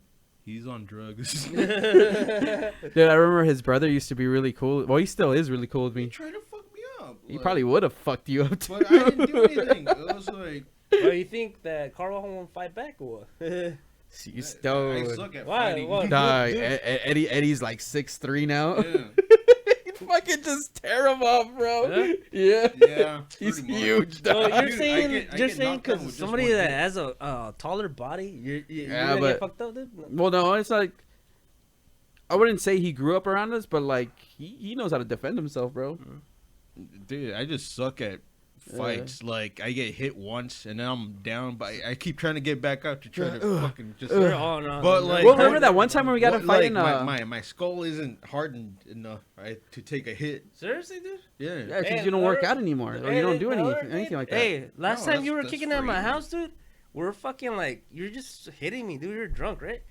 C: he's on drugs.
B: Dude, I remember his brother used to be really cool. Well, he still is really cool with
C: He
B: me.
C: tried to fuck me up.
B: He
C: like-
B: probably would have fucked you up too.
C: But I didn't do anything. It was like,
D: Well, you think that Carl won't fight back or what?
B: You
C: I
B: stoned.
C: suck at
D: Why?
C: fighting.
D: Why?
B: Dog,
D: Dude.
B: Eddie's like 6'3" now.
C: Yeah.
B: You fucking just tear him up, bro.
D: Yeah?
B: Yeah.
C: Yeah.
B: He's
C: pretty much.
B: huge,
D: So
B: dog.
D: you're
C: Dude,
D: saying
C: I
D: you're
C: get
D: saying
C: knocked down
D: because
C: with just
D: somebody
C: one
D: that
C: hit.
D: has a taller body, you're
B: Yeah,
D: gonna
B: but-
D: get fucked up, dude?
B: Well, no, it's like I wouldn't say he grew up around us, but like he knows how to defend himself, bro.
C: Dude, I just suck at fights. Like, I get hit once and then I'm down, but I keep trying to get back up to try to fucking just.
D: Oh, no,
C: But,
D: no,
C: like,
B: Well,
D: no.
B: remember that one time when we got a fight in
C: my skull isn't hardened enough, right, to take a hit.
D: Seriously, dude?
B: Yeah,
C: Yeah.
B: because
D: Hey,
B: you don't work
D: brother.
B: out anymore, or
D: Hey,
B: you don't do
D: brother,
B: anything like that.
D: Hey, last
C: No,
D: time you were
C: that's
D: kicking at my
C: free.
D: house, dude, we're fucking like, you're just hitting me, dude. You're drunk, right?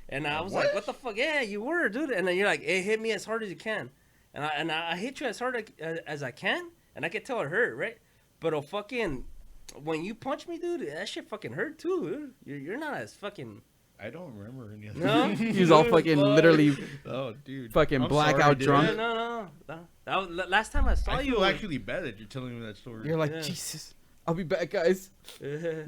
D: And I was like,
C: What?
D: what the fuck? Yeah, you were, dude. And then you're like, hey, hit me as hard as you can. And I hit you as hard as I can, and I could tell it hurt, right? But when you punch me, dude, that shit fucking hurt too, dude. You're not as fucking.
C: I don't remember any of
D: No?
C: that.
B: He was all fucking literally
C: Oh, dude.
B: fucking
C: I'm
B: blackout
C: sorry, dude.
B: drunk.
D: No. That was, last time I saw
C: I
D: you.
C: feel actually bad that you're telling me that story.
B: You're like,
D: Yeah.
B: Jesus, I'll be back, guys.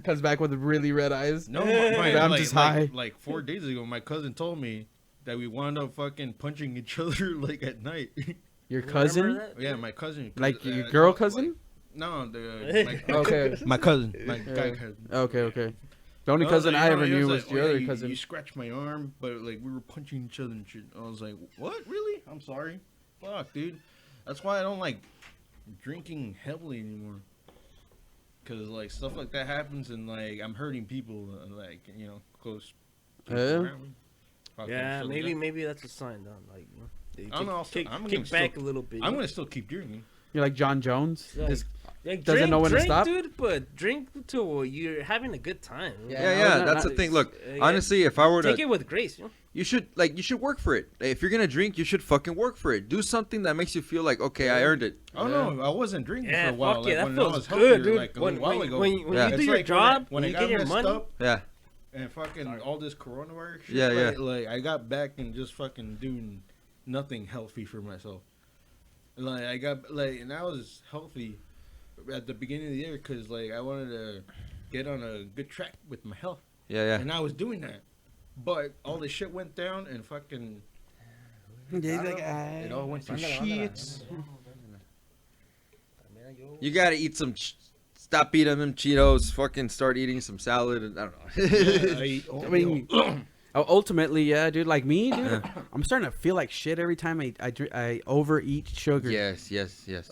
B: Comes back with really red eyes.
C: No,
B: I'm just high.
C: Like 4 days ago, my cousin told me that we wound up fucking punching each other like at night.
B: Your
D: Remember
B: cousin,
D: that?
C: Yeah, my cousin.
B: like
C: I
B: your girl
C: told-
B: cousin.
C: like- no, my
B: Okay.
C: my cousin, my
B: Yeah.
C: guy cousin.
B: Okay. The only
C: No,
B: cousin
C: like,
B: I
C: you
B: ever
C: know, he
B: knew
C: like,
B: was
C: "Oh,
B: your
C: yeah,
B: other
C: you-
B: cousin.
C: You scratched my arm, but like we were punching each other and shit. I was like, what? Really? I'm sorry. Fuck, dude. That's why I don't like drinking heavily anymore. Cause like stuff like that happens and like I'm hurting people like close. people
B: Yeah.
C: around me. Fuck,
D: Yeah,
C: so
D: maybe that's a sign, though. Like, you
C: I don't know, I'm gonna
D: kick back
C: still-
D: a little bit.
C: I'm gonna still keep drinking.
B: You're like John Jones.
D: Like,
B: Just
D: like,
B: doesn't know when to
D: drink,
B: stop?
D: dude. But drink till you're having a good time.
B: Yeah,
A: Yeah,
B: no,
A: that's
B: no,
A: the thing. Look,
D: yeah.
A: honestly, if I were
D: Take
A: to,
D: it with grace, you know.
A: you should work for it. If you're gonna drink, you should fucking work for it. Do something that makes you feel like, okay, I earned it.
C: Oh no, I wasn't drinking
D: Yeah,
C: for a while.
D: fuck
C: Like,
D: yeah, that
C: when
D: feels
C: I was
D: good,
C: healthier,
D: dude.
C: Like a
D: When
C: little while ago.
D: when
A: Yeah.
D: you do
C: It's
D: your
C: like
D: job,
C: when I
D: you
C: got
D: get your
C: messed
D: money.
C: up
A: Yeah,
C: and fucking all this coronavirus shit,
A: Yeah, yeah.
C: like I got back and just fucking doing nothing healthy for myself. Like I got like, and I was healthy at the beginning of the year because like I wanted to get on a good track with my health,
A: yeah.
C: and I was doing that. But all this shit went down and fucking it all went to shit.
A: You gotta eat some. Stop eating them Cheetos. Fucking start eating some salad. And, I don't know.
B: I mean, ultimately, yeah, dude. Like me, dude. I'm starting to feel like shit every time I overeat sugar.
A: yes.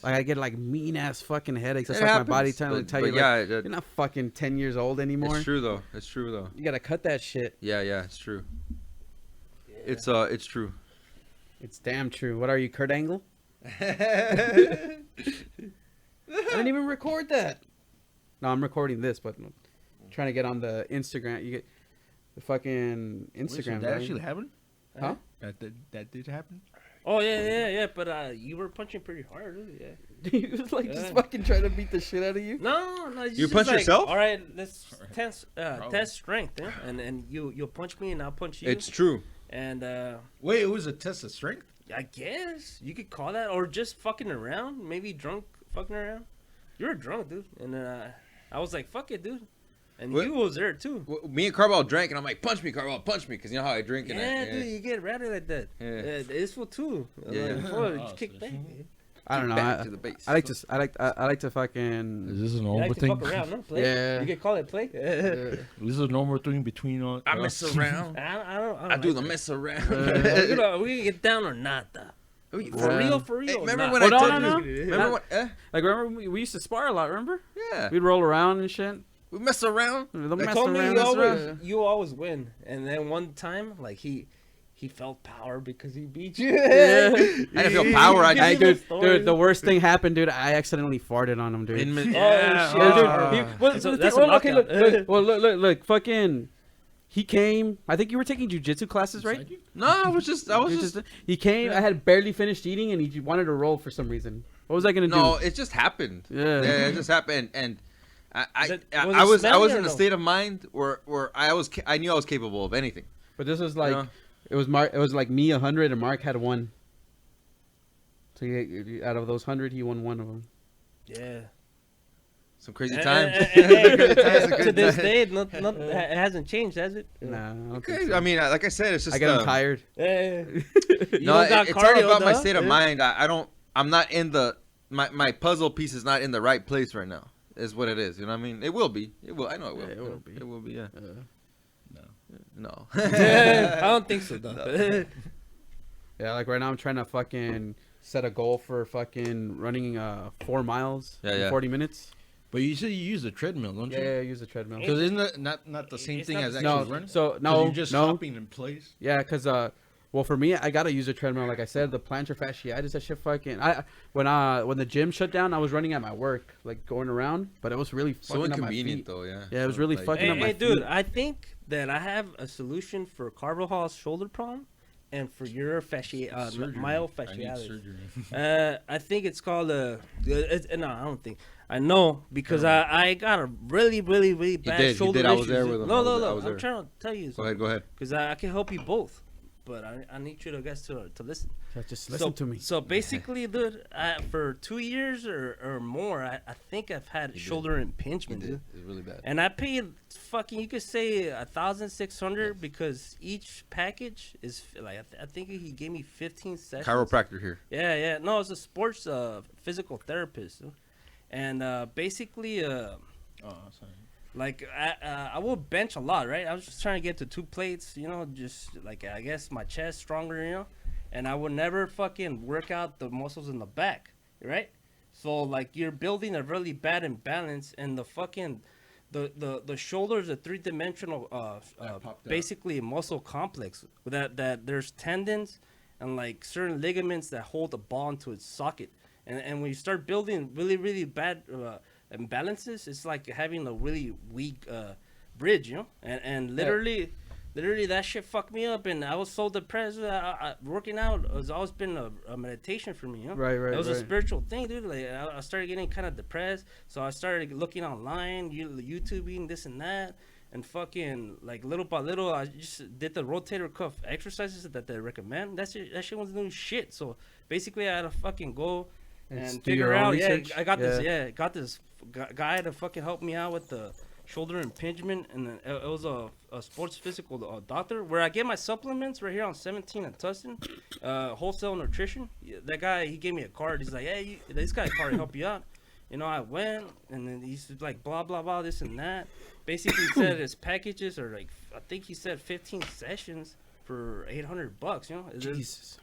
B: Like I get like mean ass fucking headaches. That's
A: It
B: like my body
A: happens,
B: trying to
A: but-
B: tell
A: but
B: you,
A: yeah,
B: like, you're not fucking 10 years old anymore.
A: It's true though.
B: You gotta cut that shit.
A: Yeah, it's true. It's true.
B: It's damn true. What are you, Kurt Angle? I didn't even record that. No, I'm recording this, but I'm trying to get on the Instagram. You get the fucking Instagram.
C: That
B: right?
C: actually happened?
B: Huh?
C: That did happen?
D: Oh yeah. But you were punching pretty hard, dude. Yeah.
B: He was like just
D: Yeah.
B: fucking trying to beat the shit out of you.
D: No. It's
A: You
D: just
A: punch
D: like,
A: yourself?
D: All right, let's
C: Probably.
D: test strength, yeah? and you'll punch me and I'll punch you.
A: It's true.
D: And
C: Wait, it was a test of strength?
D: I guess you could call that, or just fucking around, maybe drunk fucking around. You were drunk, dude, and I was like, "Fuck it, dude," and
A: What?
D: you was there too.
A: Me and Carval drank, and I'm like, punch me, Carval, punch me, because you know how I drink. And
D: Yeah, dude, you get rowdy like that.
A: Yeah.
D: It's for two.
A: Yeah.
D: Like,
C: Oh,
D: just kick
C: so-
D: back.
B: I don't know.
A: Back to the base.
B: I like to fucking.
C: this a
D: You like to fuck around, no? Play.
B: Yeah.
D: You could call it play.
C: This is a normal thing between all.
A: I mess around.
D: I don't
A: I do
D: like
A: the
D: that.
A: mess around.
D: You know, we can get down or not, though. For
B: Yeah.
D: real.
A: Hey, remember
D: nah.
A: when
B: Well,
A: I
B: no,
A: told
B: no,
A: you?
B: no.
A: Remember what?
B: Like remember we used to spar a lot. Remember?
A: Yeah.
B: We'd roll around and shit.
A: We mess around.
B: The
D: They
B: mess
D: told me
B: around,
D: you
B: mess
D: always,
B: around.
D: you always win, and then one time, like he he felt power because he beat you.
B: Yeah.
A: I didn't feel power. I
B: Hey,
A: just
B: dude, the worst thing happened, dude. I accidentally farted on him, dude.
D: Yeah,
B: Dude,
D: That's a
B: okay,
D: knockout.
B: look, fucking. He came. I think you were taking jujitsu classes, right?
A: no, I was just.
B: He came. I had barely finished eating, and he wanted to roll for some reason. What was I gonna do?
A: No, it just happened.
B: Yeah.
A: It just happened, and I
D: Was
A: I
D: it
A: was
D: smelly or
A: in a
D: no?
A: state of mind where I knew I was capable of anything.
B: But this was like
A: Yeah.
B: it was Mark. It was like me 100, and Mark had 1. So out of those 100, he won 1 of them.
D: Yeah.
A: Some crazy
D: And-
A: times.
D: and-
A: Crazy times,
D: to
A: good
D: this
A: times.
D: day, it hasn't changed, has it?
B: Nah, I don't think
A: Okay,
B: so.
A: I mean, like I said, it's just.
B: I get tired.
D: Yeah.
A: No, it's all about my state of
D: huh?
A: mind. I don't. I'm not in the. My puzzle piece is not in the right place right now. Is what it is. You know what I mean? It will be. It will. I know it will.
B: Yeah, it will be.
A: It will be. Yeah. No.
D: I don't think so, though.
B: Yeah, like right now I'm trying to fucking set a goal for fucking running 4 miles in 40 minutes.
C: But you said you use a treadmill, don't you?
B: Yeah, use a treadmill.
C: Because isn't that not the same
D: It's
C: thing
D: not
C: as
D: the
C: actually
B: No,
C: running?
B: so
C: 'Cause
B: no,
C: you're just
B: no.
C: hopping in place.
B: Yeah, because well, for me, I gotta use a treadmill. Like I said, the plantar fasciitis, that shit fucking. When the gym shut down, I was running at my work, like going around, but it was really
A: So
B: fucking up my
A: inconvenient
B: feet.
A: though. Yeah.
B: Yeah, it was really
A: Like,
B: fucking up my
D: Hey, dude,
B: feet.
D: I think that I have a solution for Carvajal's shoulder problem and for your
C: Surgery.
D: myofasciitis.
C: surgery.
D: I think it's called no, I don't think. I know because I got a really bad
A: did, he
D: shoulder
A: did. I was
D: issues.
A: there with him.
D: No,
A: I was
D: no,
A: there.
D: I'm trying to tell you
A: Go ahead.
D: because I can help you both, but I need you to guys to listen.
B: Just listen to me.
D: So basically, dude, for 2 years or more, I think I've had shoulder impingement, dude.
A: It's really bad.
D: And I paid fucking, you could say 1,600 because each package is like I think he gave me 15 sessions.
A: Chiropractor here.
D: Yeah. No, it's a sports physical therapist, and basically
C: Oh, sorry.
D: like I will bench a lot, right? I was just trying to get to 2 plates, just like I guess my chest stronger, and I would never fucking work out the muscles in the back, right? So like you're building a really bad imbalance, and the fucking the shoulder is a 3-dimensional
C: popped out.
D: basically muscle complex that there's tendons and like certain ligaments that hold the ball into its socket, and when you start building really bad imbalances, it's like having a really weak bridge, and literally that shit fucked me up, and I was so depressed. Working out has always been a meditation for me,
B: Right,
D: It was a
B: right.
D: spiritual thing, dude. Like I started getting kind of depressed, so I started looking online, YouTubing this and that, and fucking like little by little, I just did the rotator cuff exercises that they recommend. That shit was new shit. So basically, I had to fucking go and
B: do
D: figure
B: your own
D: out.
B: research?
D: Yeah, I got this. Yeah, got this guy to fucking help me out with the shoulder impingement, and then it was a sports physical doctor where I get my supplements right here on 17 and Tustin, wholesale nutrition. Yeah, that guy, he gave me a card. He's like, hey, this guy's card to help you out. I went, and then he's like, blah blah blah, this and that. Basically said his packages are like, I think he said 15 sessions for $800.
B: Jesus.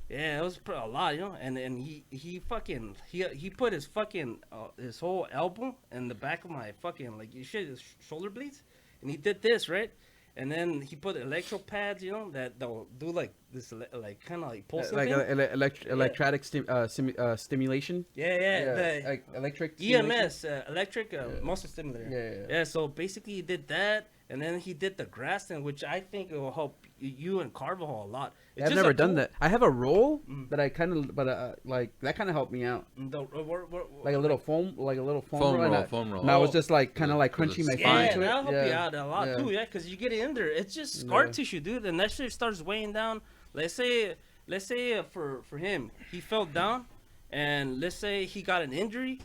D: Yeah, it was a lot, and he fucking he put his fucking his whole elbow in the back of my fucking like his shoulder blades, and he did this right, and then he put electro pads, that they'll do like this like kind of like pulsing
B: Like
D: thing.
B: electronic stimulation.
D: Yeah,
B: Like electric
D: EMS, electric muscle stimulator.
B: Yeah.
D: So basically, he did that, and then he did the Graston, which I think it will help you and Carvajal a lot. It's
B: I've
D: just
B: never
D: a
B: done
D: tool.
B: that. I have a roll that I kind of, but like that kind of helped me out. Like a little foam roll.
A: Foam roll.
B: And I was just like kind of like
A: For the
B: crunching my
A: spine.
B: spine
D: Yeah,
B: to it.
D: that'll help you out a lot
B: Yeah.
D: too, because you get in there. It's just scar
B: Yeah.
D: tissue, dude, and that shit starts weighing down. Let's say for him, he fell down, and let's say he got an injury.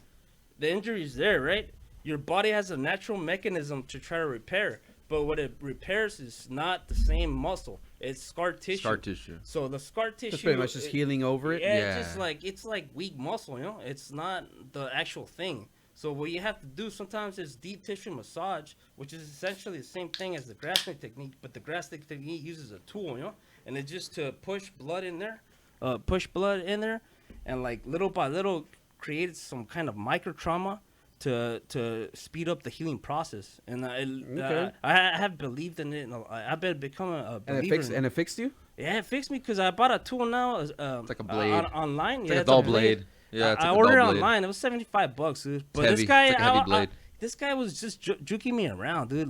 D: The injury is there, right? Your body has a natural mechanism to try to repair, but what it repairs is not the same muscle. It's scar tissue.
A: Scar tissue.
D: So the scar tissue.
B: Just pretty much just healing over it.
D: Yeah, it's
A: Yeah.
D: just like weak muscle, It's not the actual thing. So what you have to do sometimes is deep tissue massage, which is essentially the same thing as the Graston technique, but the Graston technique uses a tool, and it's just to push blood in there, and like little by little create some kind of micro trauma to speed up the healing process. And
B: Okay.
D: I have believed in it. I've been becoming a
B: And
D: believer.
B: it fixed you?
D: Yeah, it fixed me because I bought a tool now.
A: It's like a blade.
D: Online.
A: It's
D: Yeah,
A: like a
D: it's
A: dull blade. Yeah, it's
D: I
A: like a
D: ordered
A: dull
D: it
A: blade.
D: online. It was $75, dude. But
A: It's
D: this
A: heavy.
D: guy,
A: It's like a heavy blade.
D: this guy was just juking me around, dude.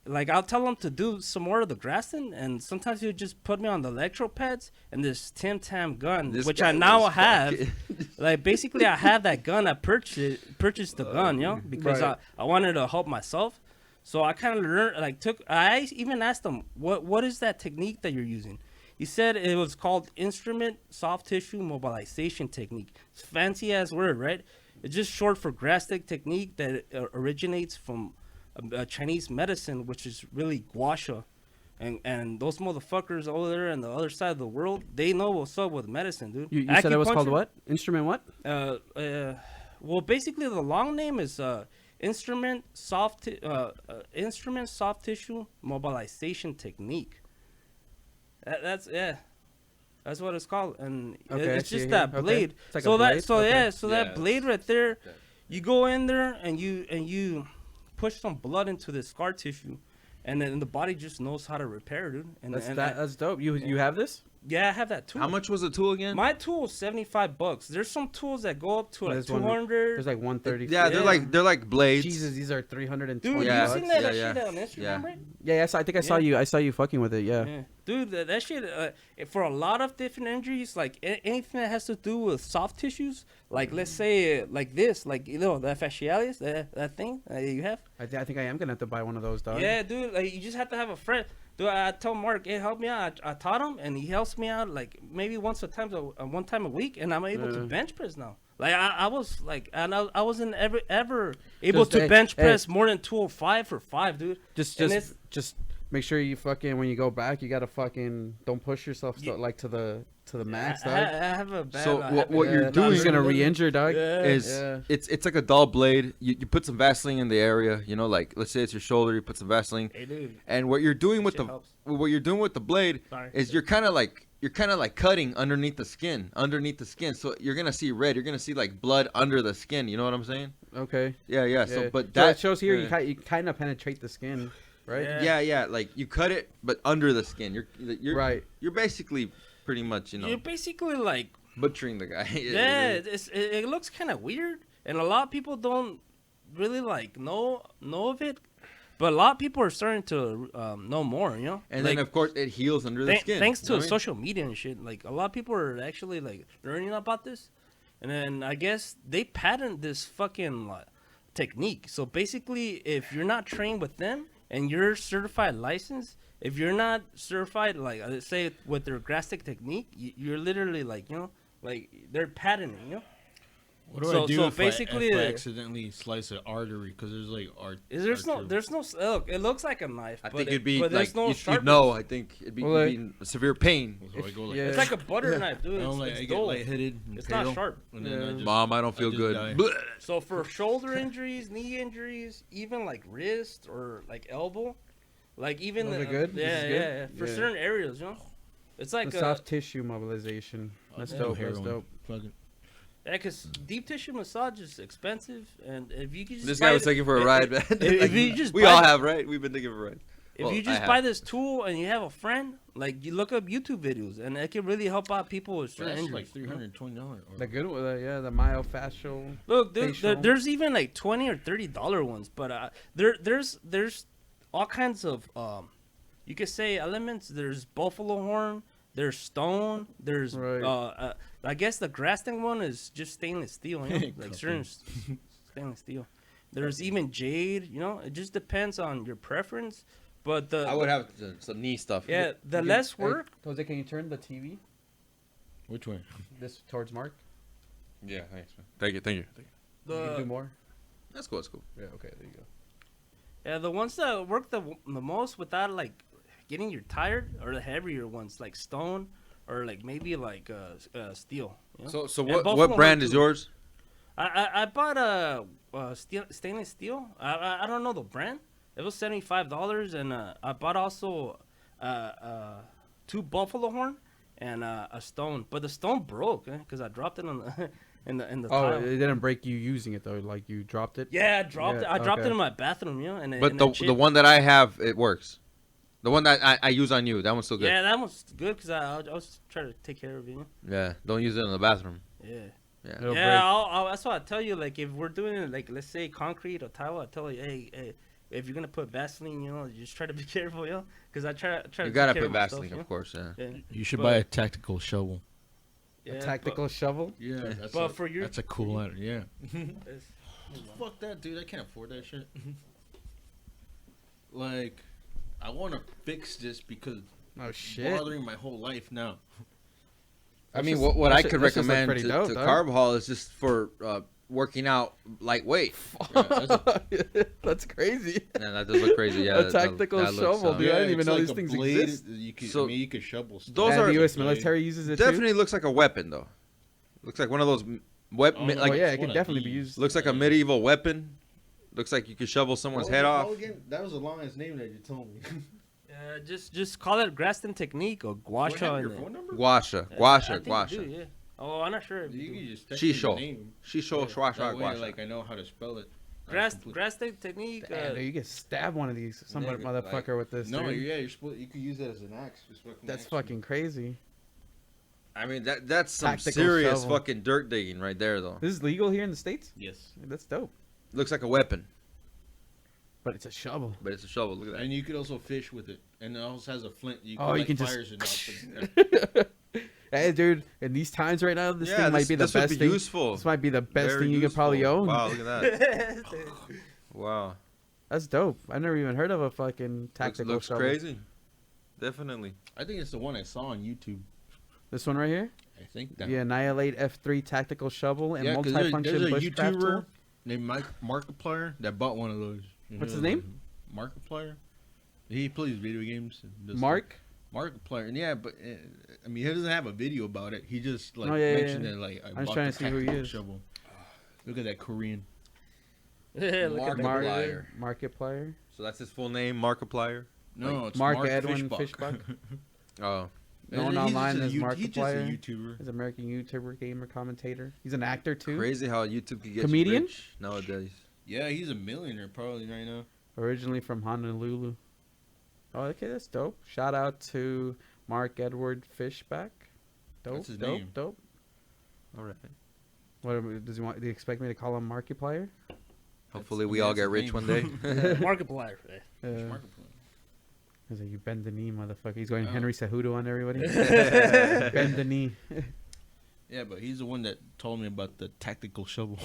D: Like I'll tell him to do some more of the grassing, and sometimes he'll just put me on the electro pads and this Tim Tam gun,
A: This
D: which
A: guy
D: I now
A: was
D: have.
A: fucking-
D: Like basically, I have that gun. I purchased the gun, you know, because
B: Right.
D: I wanted to help myself. So I kind of learned, I even asked him, what is that technique that you're using? He said it was called instrument soft tissue mobilization technique. It's a fancy ass word, right? It's just short for grastic technique that originates from Chinese medicine, which is really gua sha. And those motherfuckers over there on the other side of the world, they know what's up with medicine, dude.
B: You said it was called
D: Acupuncture-
B: what? Instrument what?
D: Well, basically the long name is instrument soft tissue mobilization technique. That's what it's called, and
B: Okay, I
D: it's
B: see
D: just
B: it
D: that
B: here. Okay.
D: blade.
B: It's like a
D: So that
B: blade?
D: so
B: Okay.
D: yeah, so
A: Yeah,
D: that blade right there, you go in there and you push some blood into the scar tissue, and then the body just knows how to repair, dude. And
B: That's dope. You have this?
D: yeah, I have that tool.
A: How much was the tool again?
D: My tool is $75. There's some tools that go up to like
B: There's one-
D: 200.
B: There's like 130.
A: Yeah, they're like blades.
B: Jesus, these are 320
D: Dude,
A: Yeah,
D: you
B: bucks.
D: seen that,
A: yeah,
D: shit on Instagram,
A: yeah.
D: right?
B: Yeah, I think I saw
D: Yeah.
B: you fucking with it. Yeah.
D: Yeah. Dude, that shit, for a lot of different injuries, like anything that has to do with soft tissues, like let's say like this, like, you know, the fascialis, that thing that you have.
B: I think I am gonna have to buy one of those, dog.
D: Yeah, dude, like you just have to have a friend. Dude, I tell Mark, hey, help me out. I taught him, and he helps me out like maybe one time a week, and I'm able to bench press now. Like I was like, and I wasn't ever able
B: Just,
D: to
B: hey,
D: bench
B: hey.
D: press more than 205 for 5, dude. And
B: Just make sure you fucking when you go back, you gotta fucking don't push yourself
D: Yeah.
B: like to the max,
D: I
B: dog.
D: have a bad.
A: So
D: habit.
A: what you're
B: No,
A: doing
B: you're gonna re-injure, dog.
D: Yeah.
A: is
B: Yeah.
A: it's like a dull blade. You put some Vaseline in the area, you know, like let's say it's your shoulder, you put some Vaseline.
D: Hey, dude.
A: And what you're doing with
D: Shit
A: the
D: helps.
A: blade
D: Sorry.
A: is you're kind of like cutting underneath the skin. So you're going to see red, you're going to see like blood under the skin, you know what I'm saying?
B: Okay.
A: Yeah. So
B: Yeah.
A: but
B: So
A: that
B: it shows here
A: yeah.
B: you kind of penetrate the skin, right?
D: Yeah.
A: Yeah, like you cut it but under the skin. You're
B: Right.
A: You're basically pretty much, you know,
D: You're basically like,
A: butchering the guy.
D: yeah, it looks kind of weird, and a lot of people don't really like know of it, but a lot of people are starting to know more, you know.
A: And
D: like,
A: then of course it heals under the skin.
D: thanks
A: you
D: to
A: know what I mean?
D: social media and shit, like a lot of people are actually like learning about this, and then I guess they patent this fucking technique. So basically, if you're not trained with them and you're certified licensed, if you're not certified, like let's say with their grastic technique, you're literally like, you know, like they're patenting, you know.
C: What do
D: So-
C: I do
D: so
C: if
D: basically,
C: I accidentally slice an artery? Because there's like
D: There's no look. It looks like a knife.
A: I
D: but
A: think it'd be
D: but
A: like
D: there's no
A: you'd
D: sharpness.
A: know. I think it'd be,
B: Well,
A: you'd be in severe pain.
C: So I go like
B: Yeah.
D: It's like a butter knife, dude.
C: I don't
D: It's
C: I get
D: dull.
C: lightheaded. And
D: It's
C: pale,
D: not sharp.
C: And then I
B: Yeah.
C: just,
A: Mom, I don't feel
C: just
A: good.
C: die.
A: Blech.
D: So for shoulder injuries, knee injuries, even like wrist or like elbow, like even
B: Those are good? This
D: Yeah,
B: is
D: yeah,
B: good?
D: yeah. For
B: Yeah.
D: certain areas, you know. It's like
B: The soft tissue mobilization. That's
C: I'll
B: dope.
C: do
B: That's
C: heroin.
B: dope.
C: Fuck it.
D: yeah, because deep tissue massage is expensive, and if you could just
A: This
D: buy
A: guy was
D: it-
A: taking for a
D: if-
A: ride, man.
D: if you just
A: we
D: buy-
A: all have, right? We've been taking for a ride.
D: If
A: Well,
D: you
A: I
D: just
A: have.
D: buy this tool and you have a friend, like you look up YouTube videos, and it can really help out people with certain
C: That's
D: injuries.
C: like $320.
B: The good one, yeah, the myofascial.
D: Look,
B: facial.
D: there's even like $20 or $30 ones, but there's all kinds of you could say elements. There's buffalo horn, there's stone, there's
B: Right.
D: I guess the grassing one is just stainless steel, you know, like certain stainless steel. There's even jade, you know. It just depends on your preference, but
A: I would have some knee stuff.
D: yeah, the
B: You can-
D: less
B: hey,
D: work.
B: Jose, can you turn the TV
C: Which one?
B: this towards Mark?
A: Yeah, thanks, man. Thank you.
B: You can do
D: The
B: more.
A: That's cool. That's cool.
B: Yeah. Okay. There you go.
D: yeah, the ones that work the most without like getting you tired are the heavier ones, like stone or like maybe like steel. You know?
A: So
D: And
A: what
D: buffalo
A: brand
D: horn,
A: is
D: too.
A: yours?
D: I bought a stainless steel. I don't know the brand. It was $75, and I bought also 2 buffalo horn and a stone. But the stone broke because I dropped it on the in the
B: Oh,
D: tile.
B: it didn't break you using it though. Like you dropped it.
D: Yeah, I dropped
B: Yeah,
D: it. I dropped it
B: okay.
D: in my bathroom, you know. And
A: But
D: and
A: the
D: it chipped.
A: the one that I have, it works. The one that I use on you. That one's still good.
D: Yeah, that one's good because I was trying to take care of it. You know?
A: Yeah. Don't use it in the bathroom.
D: Yeah.
A: Yeah.
B: It'll
D: Yeah,
B: break.
D: that's why I tell you, like, if we're doing it, like, let's say concrete or tile, I tell you, hey, if you're gonna put Vaseline, you know, you just try to be careful, yo, because I try to.
A: You gotta
D: take care
A: put
D: of my
A: Vaseline,
D: stuff,
A: of course. Yeah.
D: Yeah.
C: You should
D: But-
C: buy a tactical shovel.
D: Yeah,
B: A tactical shovel.
C: Yeah,
D: But for your,
C: that's a cool item. Yeah.
D: it's-
C: Fuck that, dude. I can't afford that shit. Like, I want to fix this because
B: Oh
C: it's
B: shit.
C: bothering my whole life now.
A: I mean,
B: just-
A: what
B: that
A: I
B: shit-
A: could
B: that shit's, like,
A: recommend
B: pretty
A: to
B: dope, dog.
A: Carb Hall is just for working out lightweight.
B: That's crazy.
A: Yeah, that does look crazy. Yeah,
B: A tactical
A: that looks,
B: shovel, dude. I didn't even
C: it's
B: know
C: like
B: these
C: a
B: things
C: blade.
B: exist.
C: You could,
A: So-
C: I mean, you could shovel stuff.
A: Those
B: And
A: are-
B: the U.S.
C: Blade.
B: military uses it too.
A: Definitely looks like a weapon, though. Looks like one of those
C: Oh, no.
A: like
B: Oh yeah,
C: it's
B: it
C: one
B: could
C: of
B: definitely be
C: these.
B: used.
A: looks like a medieval weapon. Looks like you could shovel someone's head off.
C: That was the longest name that you told me.
D: just call it Graston technique or
C: Do I have
D: guasha.
C: your
D: in it.
C: phone number?
A: Guasha,
D: I
A: guasha,
D: think you
A: guasha.
D: do, yeah. Oh, I'm not sure. If
C: You
D: you
C: can
D: do.
C: just text me the
A: Shisho.
C: name.
A: Shisho,
D: Yeah.
A: shwasha,
C: That way,
A: guasha.
C: like, I know how to spell it.
D: Graston technique.
B: Damn, dude, you could stab one of these some
A: Nigga,
B: motherfucker with this.
C: No,
B: dude.
C: yeah, you could use that as an axe. Just fucking
B: That's
C: axe
B: fucking crazy.
A: I mean, that's some
B: Tactical
A: serious
B: shovel.
A: fucking dirt digging right there, though.
B: This is legal here in the States?
C: Yes.
B: That's dope.
A: Looks like a weapon,
B: But it's a shovel.
A: but it's a shovel. Look at that.
C: And you could also fish with it. And it also has a flint. You
B: Oh, you can
C: fires
B: just.
C: it up and-
B: Hey, dude, in these times right now, this
A: Yeah,
B: thing might
A: this-
B: be the
A: this would
B: best
A: be
B: thing.
A: useful.
B: This might be the best
A: Very
B: thing you could probably
A: useful.
B: own.
A: Wow, look at that. Wow,
B: That's dope. I've never even heard of a fucking tactical
A: looks
B: shovel.
A: crazy. Definitely.
C: I think it's the one I saw on YouTube.
B: This one right here?
C: I think that.
B: The Annihilate F3 tactical shovel and
C: Yeah, 'cause
B: multifunction
C: there's a
B: bushcraft
C: YouTuber
B: tool.
C: named Markiplier that bought one of those.
B: What's his name?
C: Markiplier. He plays video games. And does
B: Mark?
C: Markiplier. And yeah, but I mean, he doesn't have a video about it. He just like
B: Oh, yeah,
C: mentioned
B: yeah.
C: that like I
B: I'm just
C: bought
B: trying
C: the
B: to see who he
C: tactical
B: is.
C: shovel. Look at that Korean.
D: Yeah, look at that.
A: Markiplier.
B: Markiplier.
A: So that's his full name, Markiplier.
C: No, it's
B: Mark
C: Mark
B: Edwin
C: Fishbuck.
A: Oh,
B: Known
C: He's
B: online
C: just a
B: as
C: He's just a
B: Markiplier.
C: YouTuber.
B: He's an American YouTuber, gamer, commentator. He's an actor too.
A: crazy how YouTube could get
B: Comedian?
A: you rich nowadays.
C: Yeah, he's a millionaire probably right now.
B: Originally from Honolulu. Oh, okay, that's dope. Shout out to Mark Edward Fishback. Dope,
C: That's his
B: dope,
C: name.
B: dope.
A: All right.
B: What does he want? Do you expect me to call him Markiplier?
A: Hopefully,
C: I
A: we
C: mean,
A: all
C: that's
A: get
C: his
A: rich
C: name.
A: one day.
D: Markiplier.
C: Markiplier.
B: He's like, you bend the knee, motherfucker. He's going
C: Oh.
B: Henry Cejudo on everybody. Bend the knee.
C: Yeah, but he's the one that told me about the tactical shovel.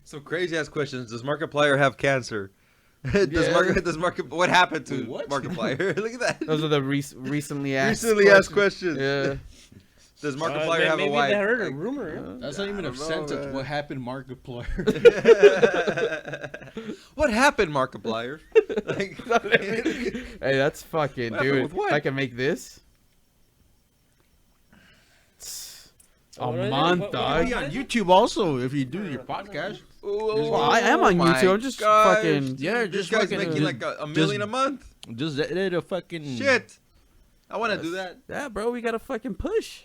A: Some crazy ass questions. Does Markiplier have cancer?
B: Yeah.
A: What happened to
C: Wait, what?
A: Markiplier? Look at that.
B: Those are the recently asked.
A: Recently asked questions.
B: Yeah.
A: Does Markiplier have a
D: maybe
A: wife?
D: they heard a
A: Like-
D: rumor. Yeah.
C: That's not even
A: I
C: a
A: don't know,
C: sentence.
A: man.
C: What happened, Markiplier?
A: What happened, Markiplier? Like,
B: Hey, that's fucking,
A: What happened
B: dude.
A: with what?
B: If I can make this. A
D: What is it?
B: month,
D: What-
B: dog.
C: Be on YouTube also if you do your podcast.
A: well,
B: I am on YouTube. I'm just fucking-
C: Yeah,
A: This
C: just
A: guy's
C: fucking-
A: making
C: just-
A: like a million a month.
C: Just edit a fucking
A: Shit. I want to do that.
B: Yeah, bro, we gotta fucking push.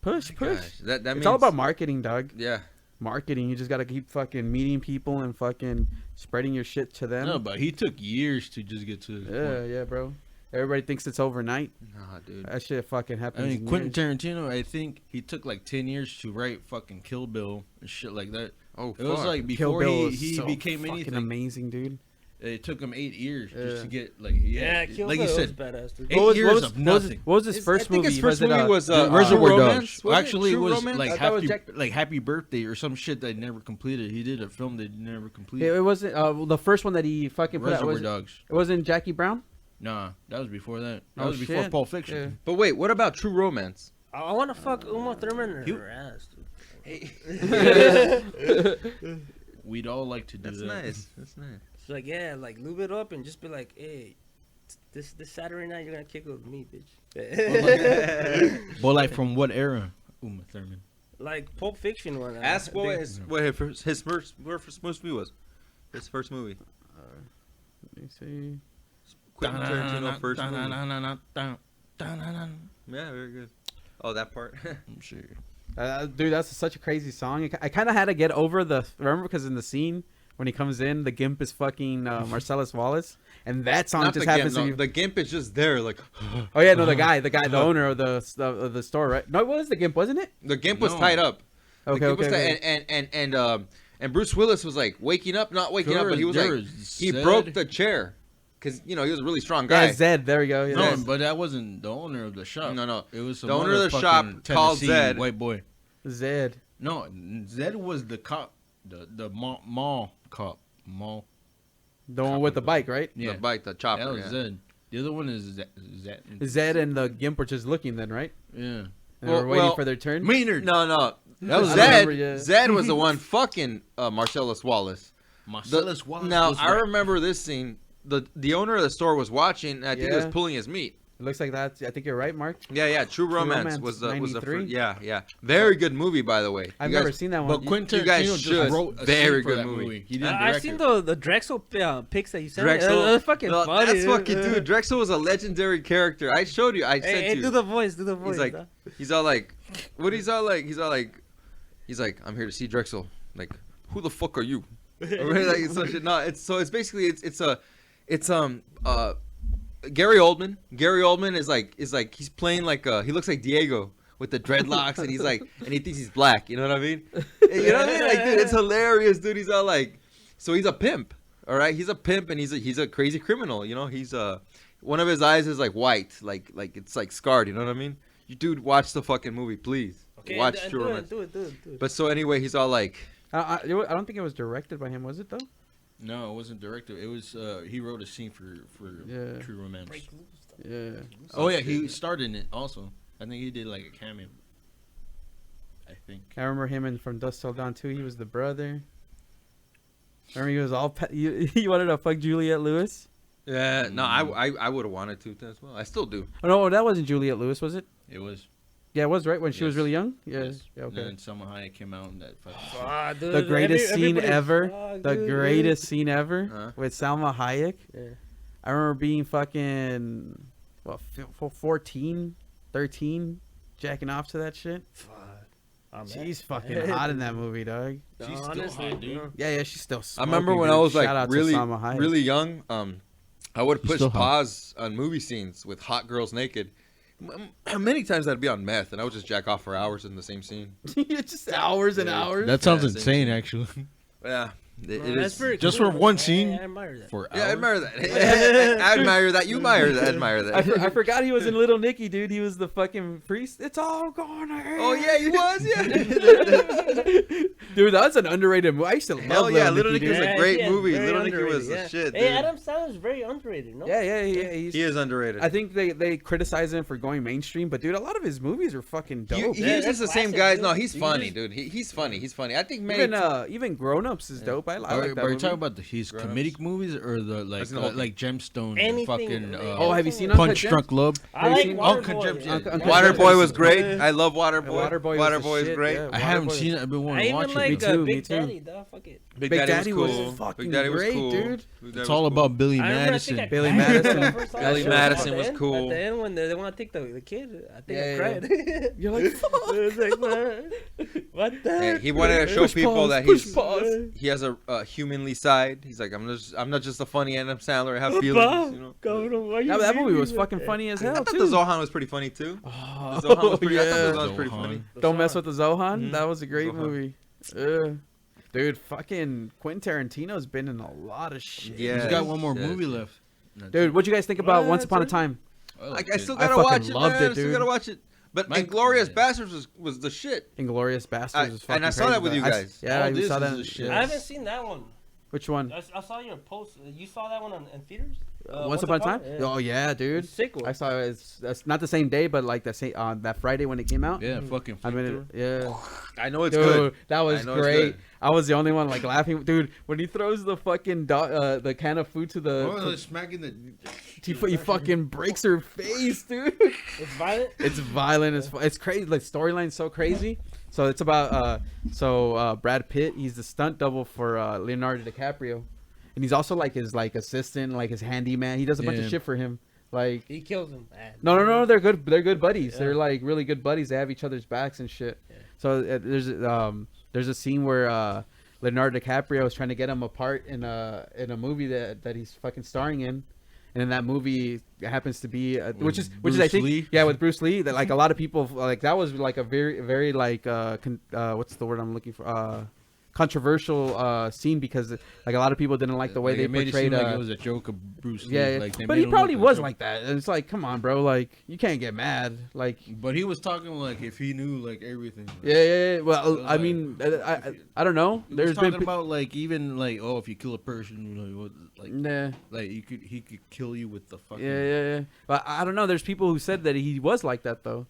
B: Push.
A: Gosh, that
B: It's
A: means
B: all about marketing, dog.
A: Yeah.
B: Marketing. You just gotta keep fucking meeting people and fucking spreading your shit to them.
C: No, but he took years to just get to this
B: Yeah,
C: point.
B: yeah, bro. Everybody thinks it's overnight.
A: Nah, dude.
B: That shit fucking happens.
C: I mean,
B: in
C: Quentin
B: years.
C: Tarantino, I think he took like 10 years to write fucking Kill Bill and shit like that.
A: Oh,
C: It was
A: fuck.
C: like
B: Kill
C: before
B: Bill
C: he
B: is so
C: became
B: fucking
C: anything.
B: amazing, dude.
C: It took him 8 years just
B: Yeah.
C: to get like
D: Yeah, Kill
C: like
D: Bill
C: you
D: was
C: said,
D: badass. Dude.
C: 8 years of nothing.
B: What was his first
A: I think
B: movie?
A: his first
B: Was it,
A: movie was
C: Reservoir
A: True
C: Dogs.
A: Romance? Was it?
C: Actually, it
A: True
C: was
A: Romance?
C: like
B: I thought it was
C: Happy Birthday or some shit that he never completed. He did a film that he never completed.
B: It wasn't the first one that he fucking put out.
C: Reservoir
B: Was,
C: Dogs.
B: it wasn't Jackie Brown.
C: Nah, that was before that. That
B: Oh,
C: was before
B: shit.
C: Pulp Fiction.
A: But wait, what about True Romance?
D: I want to fuck Uma Thurman in
C: He-
D: her ass, dude.
C: We'd all like to do
A: That's
C: that.
A: nice. That's nice.
D: She's like, yeah, like lube it up and just be like, hey, this Saturday night you're gonna kick it with me, bitch.
C: But like from what era? Uma Thurman.
D: Like Pulp Fiction one.
A: Ask
D: I
A: what
D: think-
A: his first movie was. His first movie.
B: Let me see.
A: Quentin Tarantino first movie. Yeah, very good. Oh, that part.
C: I'm sure.
B: Dude, that's such a crazy song. I kind of had to get over the remember because in the scene when he comes in, the Gimp is fucking Marcellus Wallace, and that song
A: Not
B: just
A: the
B: happens
A: gimp,
B: to
A: no,
B: be.
A: the gimp is just there, like
B: Oh yeah, no, the owner of the store, right? No, it was the Gimp, wasn't it?
A: the gimp was
C: No.
A: tied up. The
B: Okay,
A: gimp was
B: okay.
A: and Bruce Willis was like waking up, not waking up, but he was like he broke the chair, because he was a really strong guy.
B: Yeah, Zed. There we go. Yeah.
C: No, but that wasn't the owner of the shop.
A: No.
C: It was some
A: The owner of the shop
C: motherfucking
A: called
C: Tennessee
A: Zed.
C: white boy.
B: Zed.
C: No, Zed was the cop, the mall cop. Mall.
B: The one with the bike, right?
C: Yeah,
A: The bike, the chopper.
C: that was
A: yeah.
C: Zed. The other one is Zed.
B: Zed and the Gimp were just looking then, right?
C: Yeah.
B: And they were waiting for their turn.
C: Maynard.
A: No.
C: That was
B: I
A: Zed.
B: remember, yeah.
A: Zed was the one fucking Marcellus Wallace.
C: Marcellus Wallace.
A: Now
C: was
A: I
C: right.
A: remember this scene. The owner of the store was watching. And I think he was
B: Yeah.
A: pulling his meat.
B: It looks like that. I think you're right, Mark.
A: Yeah. True Romance
B: Romance,
A: was the
B: 93?
A: yeah. Very good movie, by the way.
B: I've
A: You guys-
B: never seen that one.
C: But Quentin
A: you guys
C: Tarantino
A: should.
C: just wrote a
A: Very
C: scene for
A: good
C: that
A: movie.
C: He didn't
D: I've
C: direct
D: seen
C: it.
D: the Drexel pics that you sent.
A: Drexel.
D: That's fucking
A: No,
D: funny.
A: That's fucking dude. Drexel was a legendary character. I showed you. I sent
D: Hey,
A: you.
D: do the voice. Do the voice.
A: He's like, he's all like, what? He's all like, I'm here to see Drexel. Like, who the fuck are you? Right? Like, it's such a, no, it's basically it's Gary Oldman. Gary Oldman is like he's playing like he looks like Diego with the dreadlocks, and he's like, and he thinks he's black. You know what I mean? You know what I mean? Like, dude, it's hilarious, dude. He's all like, so he's a pimp. All right, he's a pimp, and he's a crazy criminal. You know, he's one of his eyes is like white, like it's like scarred. You know what I mean? You dude, watch the fucking movie, please. Watch True Romance.
D: Do it.
A: But so anyway, he's all like,
B: I don't think it was directed by him, was it though?
C: No, it wasn't directed. It was he wrote a scene for
B: Yeah.
C: True Romance.
B: Yeah.
C: Oh yeah, he starred in it also. I think he did like a cameo. I think.
B: I remember him in From Dusk Till Dawn too. He was the brother. I remember he was all he wanted to fuck Juliette Lewis.
A: yeah, no, I would have wanted to as well. I still do.
B: Oh no, that wasn't Juliette Lewis, was it?
C: It was.
B: Yeah, it was right when she was
C: Yes.
B: really young. Yeah.
C: Yes.
B: Yeah.
C: And
B: Okay.
C: then Selma Hayek came out in that fucking.
D: Ah, dude,
B: The greatest scene
D: everybody's-
B: ever.
D: ah,
B: The
D: dude.
B: greatest scene ever
A: Huh?
B: with Salma Hayek.
D: Yeah.
B: I remember being fucking 14, 13, jacking off to that shit.
D: Fuck. I'm
B: She's
D: mad.
B: fucking hot in that movie, dog.
C: She's still
D: Honestly,
C: hot, dude.
D: no.
B: Yeah, she's still.
A: I remember
B: smoking,
A: when
B: dude.
A: I was
B: Shout
A: like
B: out to
A: really
B: Salma Hayek.
A: really young. I would
C: She's
A: push
C: still hot.
A: pause on movie scenes with hot girls naked. Many times I'd be on meth and I would just jack off for hours in the same scene.
B: Just hours and
A: Yeah.
B: hours.
C: That sounds
A: Yeah,
C: insane,
A: same.
C: actually.
A: Yeah, it
D: No, that's
A: is.
D: very
C: Just
D: cool.
C: for one
D: I-
C: scene?
D: I admire that.
C: For
A: Yeah, I
C: hours?
A: admire that. I admire that. You admire that. Admire that.
B: I forgot he was in Little Nicky, dude. He was the fucking priest. It's all gonna end.
A: Oh yeah, he was. Yeah.
B: Dude, that's an underrated movie. I used to love
A: Hell yeah, Little
B: Nicky,
A: Nicky was
B: dude.
A: a great
D: yeah,
A: movie.
D: very
A: Little Nicky was
D: underrated,
A: the
D: yeah.
A: shit,
D: Hey,
A: dude.
D: Adam Sandler's very underrated, no?
B: Yeah, he's,
A: He is underrated.
B: I think they criticize him for going mainstream, but dude, a lot of his movies are fucking dope.
A: He
D: Yeah,
A: uses
D: that's
A: the same
D: classic,
A: guys.
D: dude.
A: No, he's
B: You
A: funny,
B: just-
A: dude. He's funny. He's funny. I think maybe
B: Even Grown Ups is dope. I like that
C: Are you
B: movie.
C: talking about his
A: Grown-ups.
C: comedic movies or the
A: That's an old-
C: like Gemstone and
D: Anything
C: fucking
D: related.
B: Oh, have you seen
C: Punch
B: Uncut Gems?
C: Drunk Love?
D: I
B: Have you
D: like
B: seen-
C: Uncut
D: Waterboy.
C: Gems, yeah.
B: Uncut
A: Waterboy
B: Gems
A: was
B: is
A: great.
B: good.
A: I love Waterboy.
B: Waterboy
A: Waterboy
B: was
A: is great.
B: Yeah,
C: I haven't
B: Waterboy-
C: seen it. I've been
D: I
C: wanting to
D: even
C: watch
D: like
C: it.
B: Me too, me
D: Big
B: too.
D: Daddy, dog. Fuck it.
A: Big
B: Big
A: Daddy,
B: Daddy
A: was
B: was
A: cool.
B: fucking
A: Big Daddy was
B: great,
A: cool.
B: dude.
A: Big Daddy
C: It's
A: was
C: all
A: cool.
C: about Billy
D: I remember, I
C: Madison.
D: think I
B: Billy
D: cried
B: Madison.
D: when I first saw
A: Billy
D: that shit.
A: Madison
D: At the
A: was
D: end-
A: cool.
D: At the end, when they want to take the kid, I think
B: Yeah,
D: I
B: yeah.
D: cried.
B: You're like, fuck.
D: It's like, man, what the?
A: Hey, he wanted to show
B: Push
A: people
B: pause,
A: that
B: push pause.
A: he has a humanly side. He's like, I'm not just a funny Adam Sandler. I have feelings, you know.
B: That movie was fucking funny as
A: I
B: hell
A: thought
B: too.
A: the Zohan was pretty funny too.
B: Oh,
A: The Zohan was pretty. I thought the
B: yeah.
A: Zohan was pretty
C: Zohan.
A: funny.
B: Don't mess with the Zohan.
A: Mhm.
B: That was a great
A: Zohan.
B: movie. Dude, fucking Quentin Tarantino's been in a lot of shit.
A: Yeah.
C: He's got one more
A: Yes,
C: movie
A: yes.
C: left. That's
B: Dude,
C: it.
B: what'd you guys think about
D: What,
B: Once Upon a
D: dude?
B: Time?
A: I still
B: I
A: gotta
B: fucking
A: watch it,
B: loved
A: man.
B: it,
A: I still
B: dude.
A: gotta watch it. But
C: Mike-
A: Inglorious
C: yeah.
A: Bastards was the shit.
B: Inglorious Bastards was fucking
A: and I saw
B: crazy,
A: that with
B: but
A: you guys.
B: Yeah,
C: All
B: we
C: this
B: saw
C: is
B: that.
C: the shit.
B: yeah.
D: I haven't seen that one.
B: Which one?
D: I saw your post. You saw that one in theaters?
B: Once Upon a Time?
D: Yeah.
B: Oh yeah, dude.
D: Sick one.
B: I saw it. That's not the same day, but like the same that Friday when it came out.
C: Yeah, fucking.
B: I mean, yeah.
A: I know it's
B: Dude,
A: good.
B: that was
A: I know it's
B: great.
A: good.
B: I was the only one like laughing, dude. When he throws the fucking the can of food to the,
C: Oh, they're smacking the.
B: he fucking breaks her face, dude.
D: It's violent.
B: It's violent. It's crazy. Like storyline's so crazy. So it's about Brad Pitt. He's the stunt double for Leonardo DiCaprio, and he's also like his assistant, like his handyman. He does a bunch of
C: Yeah.
B: shit for him. Like
D: He kills him.
B: no, they're good. They're good buddies.
D: Yeah.
B: They're like really good buddies. They have each other's backs and shit.
D: Yeah.
B: So there's a scene where Leonardo DiCaprio is trying to get him a part in a movie that he's fucking starring in. And in that movie, it happens to be which is I think
C: Lee?
B: with Bruce Lee. That like a lot of people like that was like a very like what's the word I'm looking for controversial scene because like a lot of people didn't like the way they
C: made
B: portrayed.
C: it seem like it was a joke of Bruce Lee.
B: Yeah,
C: Like, they
B: but
C: made
B: he
C: him
B: probably
C: look
B: was
C: a
B: like that. And it's like, come on, bro. Like you can't get mad. Like
C: But he was talking like if he knew like everything.
B: yeah. Well,
C: So,
B: I
C: like,
B: mean, I don't know.
C: He
B: There's
C: was
B: been
C: talking about like even like if you kill a person,
B: nah.
C: like he could kill you with the fucking.
B: Yeah. But I don't know. There's people who said that he was like that though.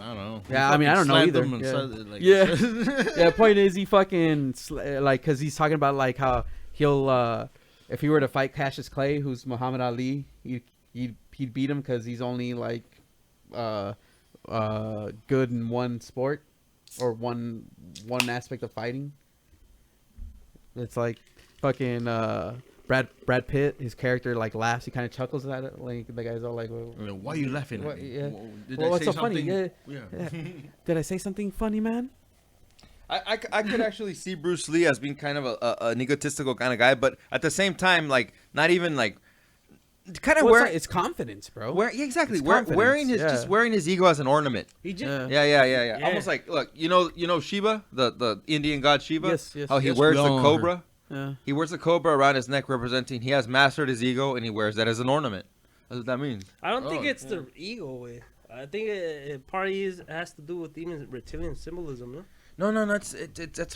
C: I don't know.
B: Yeah,
C: He
B: I mean, I don't know
C: fucking
B: either.
C: slammed him and
B: Yeah.
C: said it, like,
B: Yeah. Point is, he fucking like because he's talking about like how he'll if he were to fight Cassius Clay, who's Muhammad Ali, he'd beat him because he's only like good in one sport or one aspect of fighting. It's like fucking Brad Pitt, his character like laughs, he kind of chuckles at it, like the guy's all like,
C: why are you laughing
B: What-
C: at me?
B: yeah.
C: Did
B: Well,
C: I
B: what's
C: say
B: so funny?
C: something?
B: Yeah. Did I say something funny, man?
A: I could actually see Bruce Lee as being kind of an egotistical kind of guy, but at the same time, like not even like kind of
B: Well,
A: wearing.
B: it's confidence, bro.
A: Yeah, exactly.
B: It's
A: Wearing
B: confidence,
A: just wearing his ego as an ornament.
D: He just
B: Yeah.
A: Yeah. Almost like look, you know Shiva, the Indian god Shiva.
B: Yes.
A: How he
C: Yes,
A: wears
C: we
A: the
C: all know
A: cobra.
B: Yeah.
A: He wears the cobra around his neck, representing he has mastered his ego, and he wears that as an ornament. That's what that means.
D: I don't think
C: Oh,
D: it's the ego way. I think it partly has to do with even reptilian symbolism. No?
A: No, that's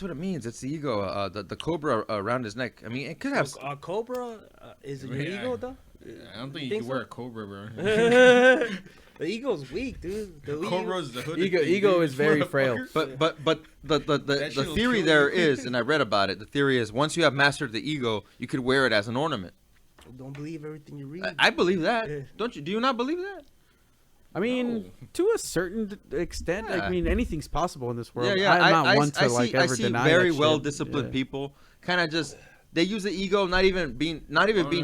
A: what it means. It's the ego, the cobra around his neck. I mean, it could have.
D: A cobra is it your
C: Yeah.
D: ego though?
C: I don't think you
D: Think
C: can
D: so?
C: wear a cobra, bro.
D: The ego's weak, dude. The
C: Cobra's the hood.
B: Ego is very frail.
A: But the
C: That shit'll
A: theory
C: kill
A: there
C: you.
A: is, and I read about it. The theory is once you have mastered the ego, you could wear it as an ornament.
D: Don't believe everything you read.
A: I believe that.
D: Yeah.
A: Don't you? Do you not believe that?
B: I mean, to a certain extent,
A: Yeah.
B: I mean, anything's possible in this world.
A: Yeah.
B: I'm not one to like
A: I
B: ever
A: see
B: deny
A: very
B: that shit.
A: well disciplined
B: Yeah.
A: people kind of just they use the ego, not even being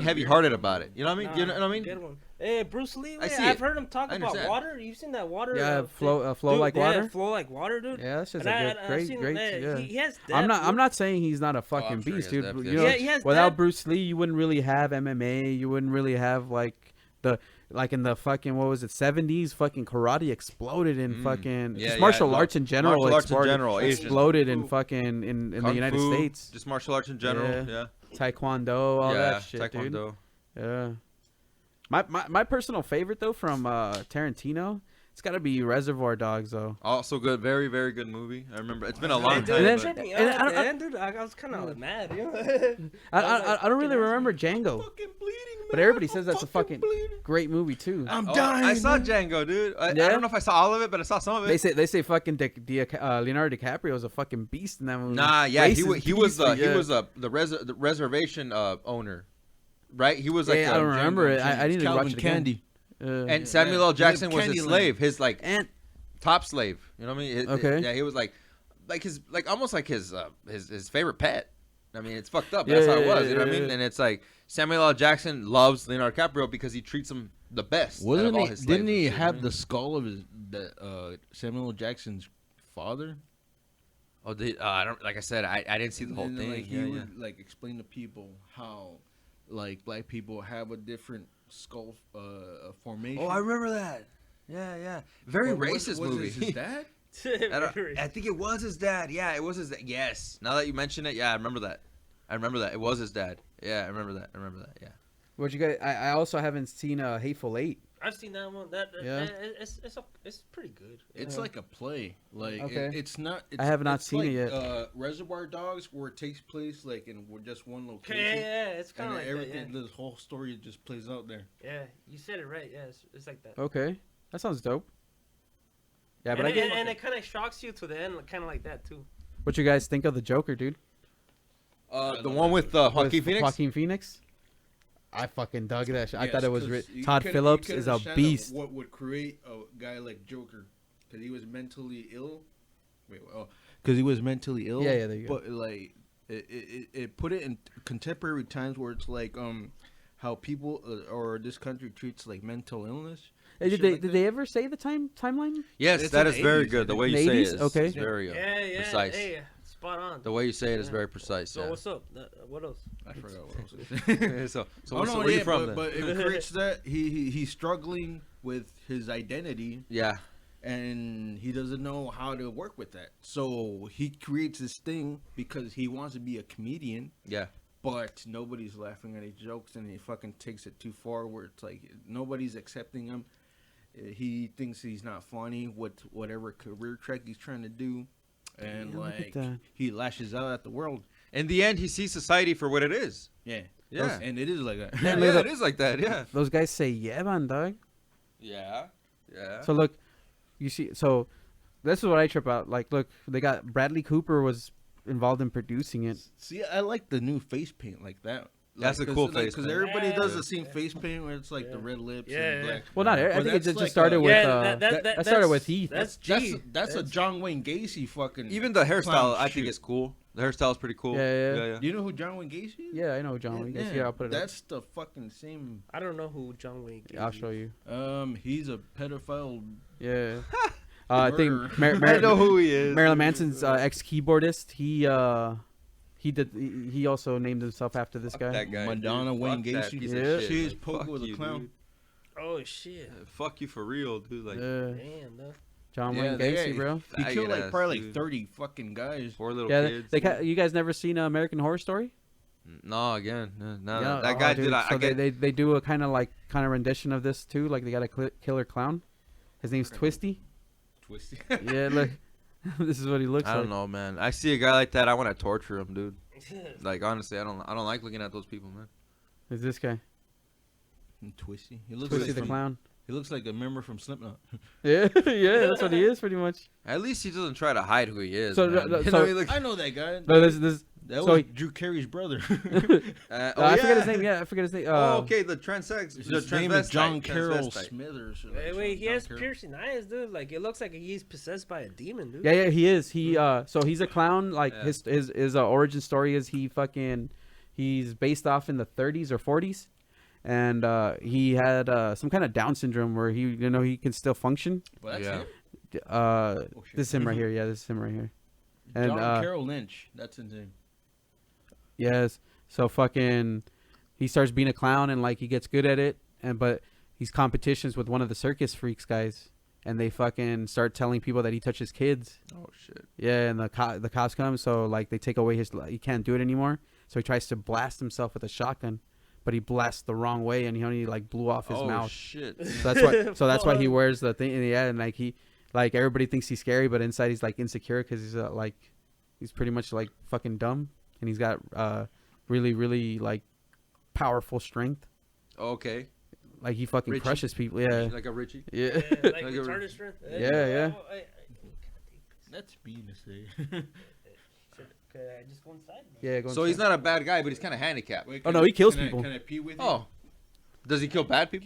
A: heavy hearted about it. You know what I mean? You know what I mean?
D: Get one. Hey, Bruce Lee.
A: I see
D: I've
A: it.
D: heard him talk
A: I
D: about
A: understand.
D: water. You've seen that water?
B: Yeah, flow
D: dude,
B: like
D: yeah,
B: water.
D: flow like water, dude.
B: Yeah, that's just
D: And
B: a
D: I've
B: great,
D: seen,
B: yeah.
D: He has depth,
B: I'm
D: dude.
B: not saying he's not a fucking
A: I'm sure he
B: beast,
A: has
B: dude.
A: depth,
B: but,
A: yeah.
B: you know,
D: Yeah, he has
B: without
D: depth.
B: Bruce Lee, you wouldn't really have MMA. You wouldn't really have like in the fucking what was it 70s? Fucking karate exploded in fucking
A: Yeah,
B: just
A: yeah,
B: martial
A: no.
B: arts in general.
A: Martial arts in
B: exploded-
A: general, Asian.
B: exploded in
D: Kung
B: fucking in the
A: Kung
B: United
A: fu,
B: States.
A: just martial arts in general. Yeah.
B: Taekwondo, all
A: yeah.
B: that shit, dude.
A: Taekwondo.
B: Yeah. My personal favorite though from Tarantino, it's got to be Reservoir Dogs though.
A: Also good, very very good movie. I remember it's been a
D: Hey,
A: long
D: dude,
A: time.
B: then-
A: but-
D: tripped me
B: and
D: out
B: I
D: at the
B: don't-
D: end, dude. I was kind of mad, you know.
B: I don't really remember Django,
C: Fucking bleeding,
B: but
C: man.
B: everybody
C: I'm
B: says that's a fucking
C: bleeding.
B: great movie too.
C: I'm
A: Oh,
C: dying.
A: I saw
C: man.
A: Django, dude. I
B: Yeah?
A: don't know if I saw all of it, but I saw some of it.
B: They say fucking Leonardo DiCaprio is a fucking beast in that movie.
A: Nah, yeah, he
B: Racist
A: was
B: beast, yeah.
A: the reservation owner, right? He was like
B: Yeah, I don't remember it. I need to
C: Calvin
B: watch it again.
C: Candy.
A: and Samuel L. Jackson was his
C: Candyland.
A: slave, his like
B: and
A: top slave. You know what I mean?
B: Okay.
A: Yeah, he was like his almost like his favorite pet. I mean, it's fucked up.
B: Yeah,
A: That's how it
B: yeah,
A: was. You know what I
B: yeah,
A: mean?
B: yeah.
A: And it's like Samuel L. Jackson loves Leonardo DiCaprio because he treats him the best. out of
C: Wasn't
A: all
C: he?
A: his slaves
C: Didn't
A: and
C: he
A: shit, you know
C: have
A: what I
C: the
A: mean?
C: skull of Samuel L. Jackson's father?
A: Oh, I don't. Like I said, I didn't see the whole
C: And,
A: thing.
C: Like, he
A: Yeah,
C: would
A: yeah.
C: like explain to people how, like, black people have a different skull formation.
A: Oh, I remember that. Yeah, yeah. Very
C: What,
A: racist
C: was
A: movie.
C: it his dad?
A: I think it was his dad. Yeah, it was his dad. Yes. Now that you mention it, yeah, I remember that. It was his dad. Yeah, I remember that. Yeah.
B: what you guys? I also haven't seen Hateful Eight.
D: I've seen that one.
B: Yeah.
D: It's pretty good.
C: It's like a play. Like
B: Okay.
C: it's not. It's,
B: I have not
C: it's
B: seen it
C: like,
B: yet.
C: Reservoir Dogs, where it takes place like in just one location.
D: Yeah, it's kind
C: And
D: of
C: then
D: like
C: everything,
D: that.
C: this whole story just plays out there.
D: Yeah, you said it right. Yeah, it's like that.
B: Okay, that sounds dope. Yeah, but
D: and,
B: I get.
D: and it kind of shocks you to the end, kind of like that too.
B: What you guys think of the Joker, dude?
A: The one with Joaquin
B: With
A: Phoenix.
B: Joaquin Phoenix. I fucking dug that shit. I thought it was
C: 'cause you
B: Todd
C: can-
B: Phillips
C: you can
B: is a
C: understand
B: beast.
C: What would create a guy like Joker? Because he was mentally ill. Because he was mentally ill.
B: Yeah, there you go.
C: But like, it put it in contemporary times where it's like how people or this country treats like mental illness.
B: Hey,
C: Shit
B: did
C: like that.
B: they ever say the timeline?
A: Yes,
C: It's
A: that
C: in
A: is
C: the
A: very
C: 80s,
A: good. The way
B: in
A: you
B: the
A: say
B: 80s?
A: it is
B: Okay.
A: is very
D: Yeah,
A: precise.
D: Hey, spot on.
A: The way you say it is
D: Yeah.
A: very precise.
D: So
A: yeah.
D: what's up? What else?
C: I forgot what I was saying.
A: so
C: Oh,
A: what's-
C: no,
A: where you
C: yeah,
A: from then?
C: but it creates that he's struggling with his identity,
A: Yeah.
C: and he doesn't know how to work with that. So he creates this thing because he wants to be a comedian,
A: Yeah.
C: but nobody's laughing at his jokes, and he fucking takes it too far where it's like nobody's accepting him. He thinks he's not funny with whatever career track he's trying to do, and
B: Damn, look at
C: like
B: that.
C: he lashes out at the world.
A: In the end, he sees society for what it is.
C: Yeah,
A: Yeah.
C: and it is like that.
A: Yeah,
B: look at
A: it is like that. Yeah.
B: Those guys say, yeah, man, dog.
A: Yeah. Yeah.
B: So look, you see, so this is what I trip out. Like, look, they got Bradley Cooper was involved in producing it.
C: See, I like the new face paint like that.
A: That's a cool face
C: because
A: paint.
C: everybody
D: Yeah.
C: does the same face paint where it's like the
D: Yeah.
C: red lips
D: Yeah,
C: and
D: yeah.
C: black.
B: Well, not. I
C: Or
B: think it
C: that's
B: just
C: like
B: started
C: a-
B: with.
D: Yeah,
B: that started with Heath.
D: That's
C: That's
D: G.
C: that's a John Wayne Gacy fucking.
A: Even the hairstyle,
C: clown
A: I think
C: shit.
A: is cool. The hairstyle is pretty cool.
B: Yeah.
C: You know who John Wayne Gacy is?
B: Yeah, I know John Wayne. Yeah, I'll put it up.
C: That's the fucking same.
D: I don't know who John Wayne.
B: Yeah, I'll show you.
C: He's a pedophile.
B: Yeah. I
C: Murderer.
B: think
A: I know who he is.
B: Marilyn Manson's ex keyboardist. He also named himself after this
A: Fuck
B: guy.
A: that guy,
C: Madonna
A: dude.
C: Wayne
A: Fuck that
C: Gacy.
A: piece
B: Yeah.
A: of shit.
C: She is
A: Like,
C: Poker
A: fuck
C: with a
A: you,
C: clown.
A: dude.
D: Oh shit.
A: Fuck you for real, dude. Like,
D: Damn, though.
B: John
C: Yeah,
B: Wayne Gacy, bro.
C: He killed
A: faggot
C: like
A: ass,
C: probably
A: dude.
C: like 30 fucking guys.
A: Poor little
B: Yeah,
A: kids.
B: you guys never seen American Horror Story?
A: No, again, no.
B: Yeah,
A: That
B: oh,
A: guy
B: dude.
A: did. I
B: So
A: get.
B: they do a kind of rendition of this too. Like they got a killer clown. His name's Twisty.
C: Twisty.
B: Yeah, look. This is what he looks
A: I
B: like.
A: don't know, man. I see a guy like that, I want to torture him, dude. Like honestly, I don't like looking at those people, man.
B: Is this guy
C: Twisty. He looks
B: Twisty
C: like
B: the
C: from-
B: clown?
C: He looks like a member from Slipknot.
B: Yeah, yeah, that's what he is pretty much.
A: At least he doesn't try to hide who he is.
B: So,
A: man.
B: so-
A: You know, he looks-
C: I know that guy.
B: No, this.
C: That
B: so
C: was
B: he-
C: Drew Carey's brother.
B: I forget his name. Yeah, I forget his name.
A: oh, okay, the transsex. The
C: His name is
A: transvestite,
C: John Carroll
A: transvestite.
C: Smithers. or
D: Wait,
C: something.
D: he
C: John
D: has
C: Carroll.
D: piercing eyes, dude. Like it looks like he's possessed by a demon, dude.
B: Yeah, he is. So he's a clown. Like
A: Yeah.
B: his origin story is he's based off in the 30s or 40s, and he had some kind of Down syndrome where he can still function.
C: Well, that's
A: Yeah.
C: him.
B: This
C: Oh, shit.
B: is him right here. Yeah, this is him right here. And
C: John Carroll Lynch. That's his name.
B: yes, so he starts being a clown and like he gets good at it, but he's competitions with one of the circus freaks guys, and they fucking start telling people that he touches kids.
A: Oh shit.
B: Yeah, and the cops come, so like they take away he can't do it anymore. So he tries to blast himself with a shotgun, but he blasts the wrong way, and he only like blew off his
A: Oh
B: mouth.
A: shit.
B: So that's why he
D: Fuck.
B: wears the thing. Yeah, and like everybody thinks he's scary, but inside he's like insecure because he's pretty much like fucking dumb, and he's got really really like powerful strength.
A: Okay.
B: Like he fucking
A: Richie.
B: crushes people. Yeah,
A: Like a Richie.
B: yeah,
D: Yeah, like
A: Like a-
D: retarded strength.
B: Yeah.
C: That's being to say.
D: Could I just go inside?
B: yeah. Go
A: So he's
B: inside.
A: not a bad guy, but he's kind of handicapped.
C: Wait,
B: Oh, no, he kills
C: can
B: people.
C: Can I pee with you?
A: Oh. Does he kill bad people?